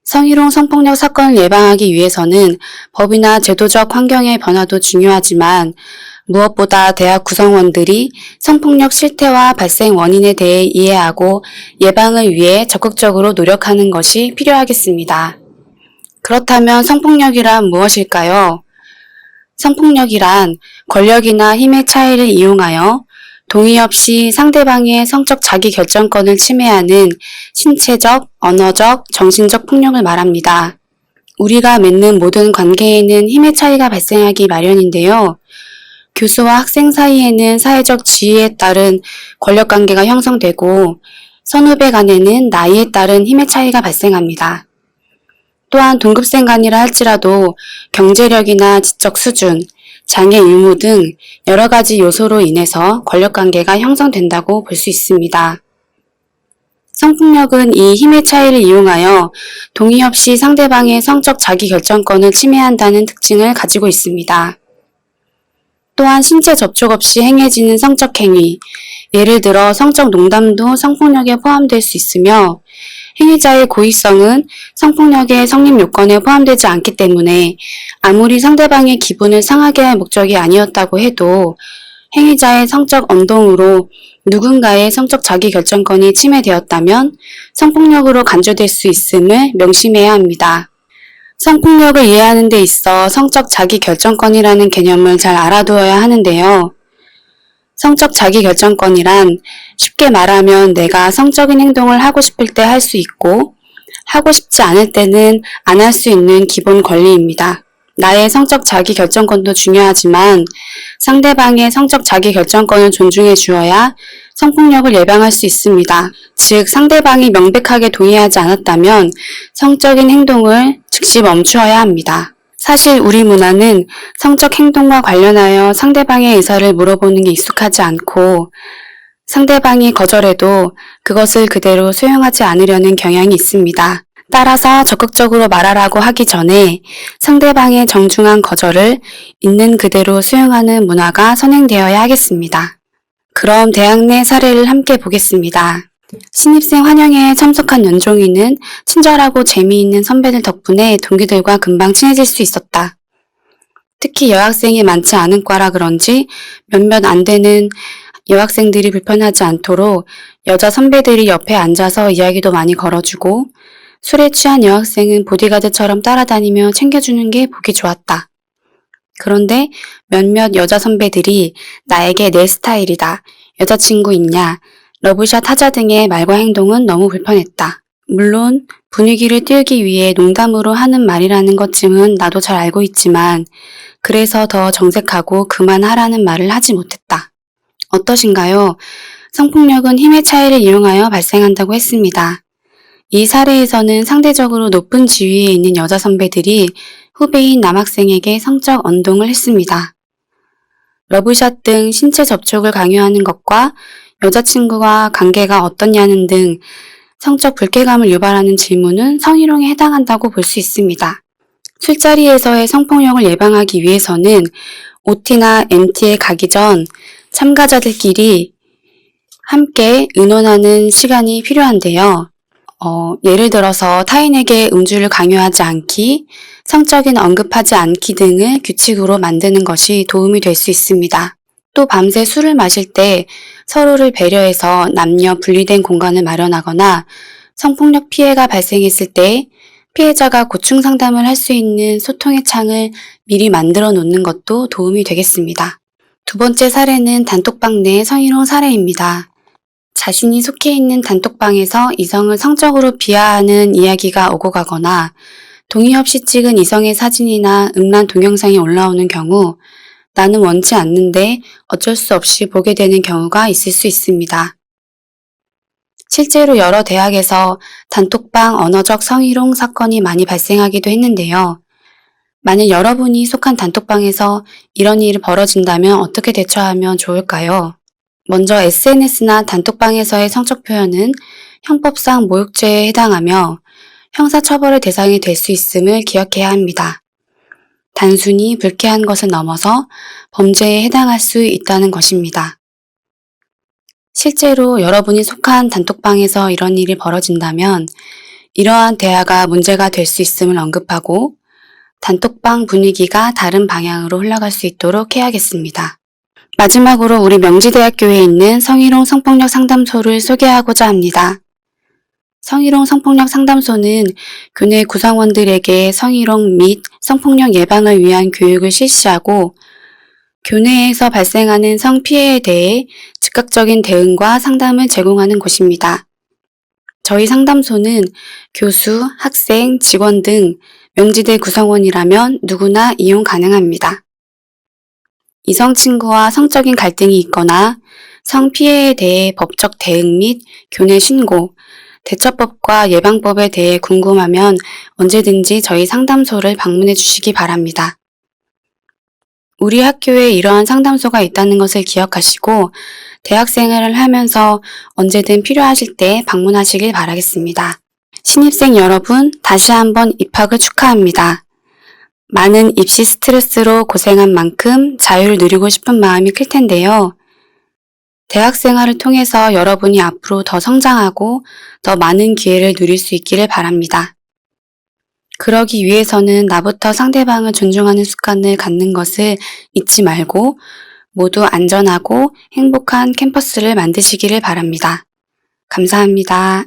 성희롱 성폭력 사건을 예방하기 위해서는 법이나 제도적 환경의 변화도 중요하지만 무엇보다 대학 구성원들이 성폭력 실태와 발생 원인에 대해 이해하고 예방을 위해 적극적으로 노력하는 것이 필요하겠습니다. 그렇다면 성폭력이란 무엇일까요? 성폭력이란 권력이나 힘의 차이를 이용하여 동의 없이 상대방의 성적 자기결정권을 침해하는 신체적, 언어적, 정신적 폭력을 말합니다. 우리가 맺는 모든 관계에는 힘의 차이가 발생하기 마련인데요. 교수와 학생 사이에는 사회적 지위에 따른 권력관계가 형성되고 선후배 간에는 나이에 따른 힘의 차이가 발생합니다. 또한 동급생 간이라 할지라도 경제력이나 지적 수준, 장애 유무 등 여러 가지 요소로 인해서 권력관계가 형성된다고 볼 수 있습니다. 성폭력은 이 힘의 차이를 이용하여 동의 없이 상대방의 성적 자기결정권을 침해한다는 특징을 가지고 있습니다. 또한 신체 접촉 없이 행해지는 성적 행위, 예를 들어 성적 농담도 성폭력에 포함될 수 있으며 행위자의 고의성은 성폭력의 성립 요건에 포함되지 않기 때문에 아무리 상대방의 기분을 상하게 할 목적이 아니었다고 해도 행위자의 성적 언동으로 누군가의 성적 자기결정권이 침해되었다면 성폭력으로 간주될 수 있음을 명심해야 합니다. 성폭력을 이해하는 데 있어 성적 자기결정권이라는 개념을 잘 알아두어야 하는데요. 성적 자기결정권이란 쉽게 말하면 내가 성적인 행동을 하고 싶을 때 할 수 있고 하고 싶지 않을 때는 안 할 수 있는 기본 권리입니다. 나의 성적 자기결정권도 중요하지만 상대방의 성적 자기결정권을 존중해 주어야 성폭력을 예방할 수 있습니다. 즉 상대방이 명백하게 동의하지 않았다면 성적인 행동을 즉시 멈추어야 합니다. 사실 우리 문화는 성적 행동과 관련하여 상대방의 의사를 물어보는 게 익숙하지 않고 상대방이 거절해도 그것을 그대로 수용하지 않으려는 경향이 있습니다. 따라서 적극적으로 말하라고 하기 전에 상대방의 정중한 거절을 있는 그대로 수용하는 문화가 선행되어야 하겠습니다. 그럼 대학 내 사례를 함께 보겠습니다. 신입생 환영회에 참석한 연종이는 친절하고 재미있는 선배들 덕분에 동기들과 금방 친해질 수 있었다. 특히 여학생이 많지 않은 과라 그런지 몇몇 안 되는 여학생들이 불편하지 않도록 여자 선배들이 옆에 앉아서 이야기도 많이 걸어주고 술에 취한 여학생은 보디가드처럼 따라다니며 챙겨주는 게 보기 좋았다. 그런데 몇몇 여자 선배들이 나에게 내 스타일이다, 여자친구 있냐, 러브샷 하자 등의 말과 행동은 너무 불편했다. 물론 분위기를 띄우기 위해 농담으로 하는 말이라는 것쯤은 나도 잘 알고 있지만 그래서 더 정색하고 그만하라는 말을 하지 못했다. 어떠신가요? 성폭력은 힘의 차이를 이용하여 발생한다고 했습니다. 이 사례에서는 상대적으로 높은 지위에 있는 여자 선배들이 후배인 남학생에게 성적 언동을 했습니다. 러브샷 등 신체 접촉을 강요하는 것과 여자친구와 관계가 어떻냐는 등 성적 불쾌감을 유발하는 질문은 성희롱에 해당한다고 볼 수 있습니다. 술자리에서의 성폭력을 예방하기 위해서는 OT나 MT에 가기 전 참가자들끼리 함께 의논하는 시간이 필요한데요. 예를 들어서 타인에게 음주를 강요하지 않기, 성적인 언급하지 않기 등을 규칙으로 만드는 것이 도움이 될 수 있습니다. 또 밤새 술을 마실 때 서로를 배려해서 남녀 분리된 공간을 마련하거나 성폭력 피해가 발생했을 때 피해자가 고충 상담을 할 수 있는 소통의 창을 미리 만들어 놓는 것도 도움이 되겠습니다. 두 번째 사례는 단톡방 내 성희롱 사례입니다. 자신이 속해 있는 단톡방에서 이성을 성적으로 비하하는 이야기가 오고 가거나 동의 없이 찍은 이성의 사진이나 음란 동영상이 올라오는 경우 나는 원치 않는데 어쩔 수 없이 보게 되는 경우가 있을 수 있습니다. 실제로 여러 대학에서 단톡방 언어적 성희롱 사건이 많이 발생하기도 했는데요. 만약 여러분이 속한 단톡방에서 이런 일이 벌어진다면 어떻게 대처하면 좋을까요? 먼저 SNS나 단톡방에서의 성적 표현은 형법상 모욕죄에 해당하며 형사처벌의 대상이 될 수 있음을 기억해야 합니다. 단순히 불쾌한 것을 넘어서 범죄에 해당할 수 있다는 것입니다. 실제로 여러분이 속한 단톡방에서 이런 일이 벌어진다면 이러한 대화가 문제가 될 수 있음을 언급하고 단톡방 분위기가 다른 방향으로 흘러갈 수 있도록 해야겠습니다. 마지막으로 우리 명지대학교에 있는 성희롱 성폭력 상담소를 소개하고자 합니다. 성희롱 성폭력 상담소는 교내 구성원들에게 성희롱 및 성폭력 예방을 위한 교육을 실시하고 교내에서 발생하는 성피해에 대해 즉각적인 대응과 상담을 제공하는 곳입니다. 저희 상담소는 교수, 학생, 직원 등 명지대 구성원이라면 누구나 이용 가능합니다. 이성 친구와 성적인 갈등이 있거나 성피해에 대해 법적 대응 및 교내 신고, 대처법과 예방법에 대해 궁금하면 언제든지 저희 상담소를 방문해 주시기 바랍니다. 우리 학교에 이러한 상담소가 있다는 것을 기억하시고 대학생활을 하면서 언제든 필요하실 때 방문하시길 바라겠습니다. 신입생 여러분, 다시 한번 입학을 축하합니다. 많은 입시 스트레스로 고생한 만큼 자유를 누리고 싶은 마음이 클 텐데요. 대학생활을 통해서 여러분이 앞으로 더 성장하고 더 많은 기회를 누릴 수 있기를 바랍니다. 그러기 위해서는 나부터 상대방을 존중하는 습관을 갖는 것을 잊지 말고 모두 안전하고 행복한 캠퍼스를 만드시기를 바랍니다. 감사합니다.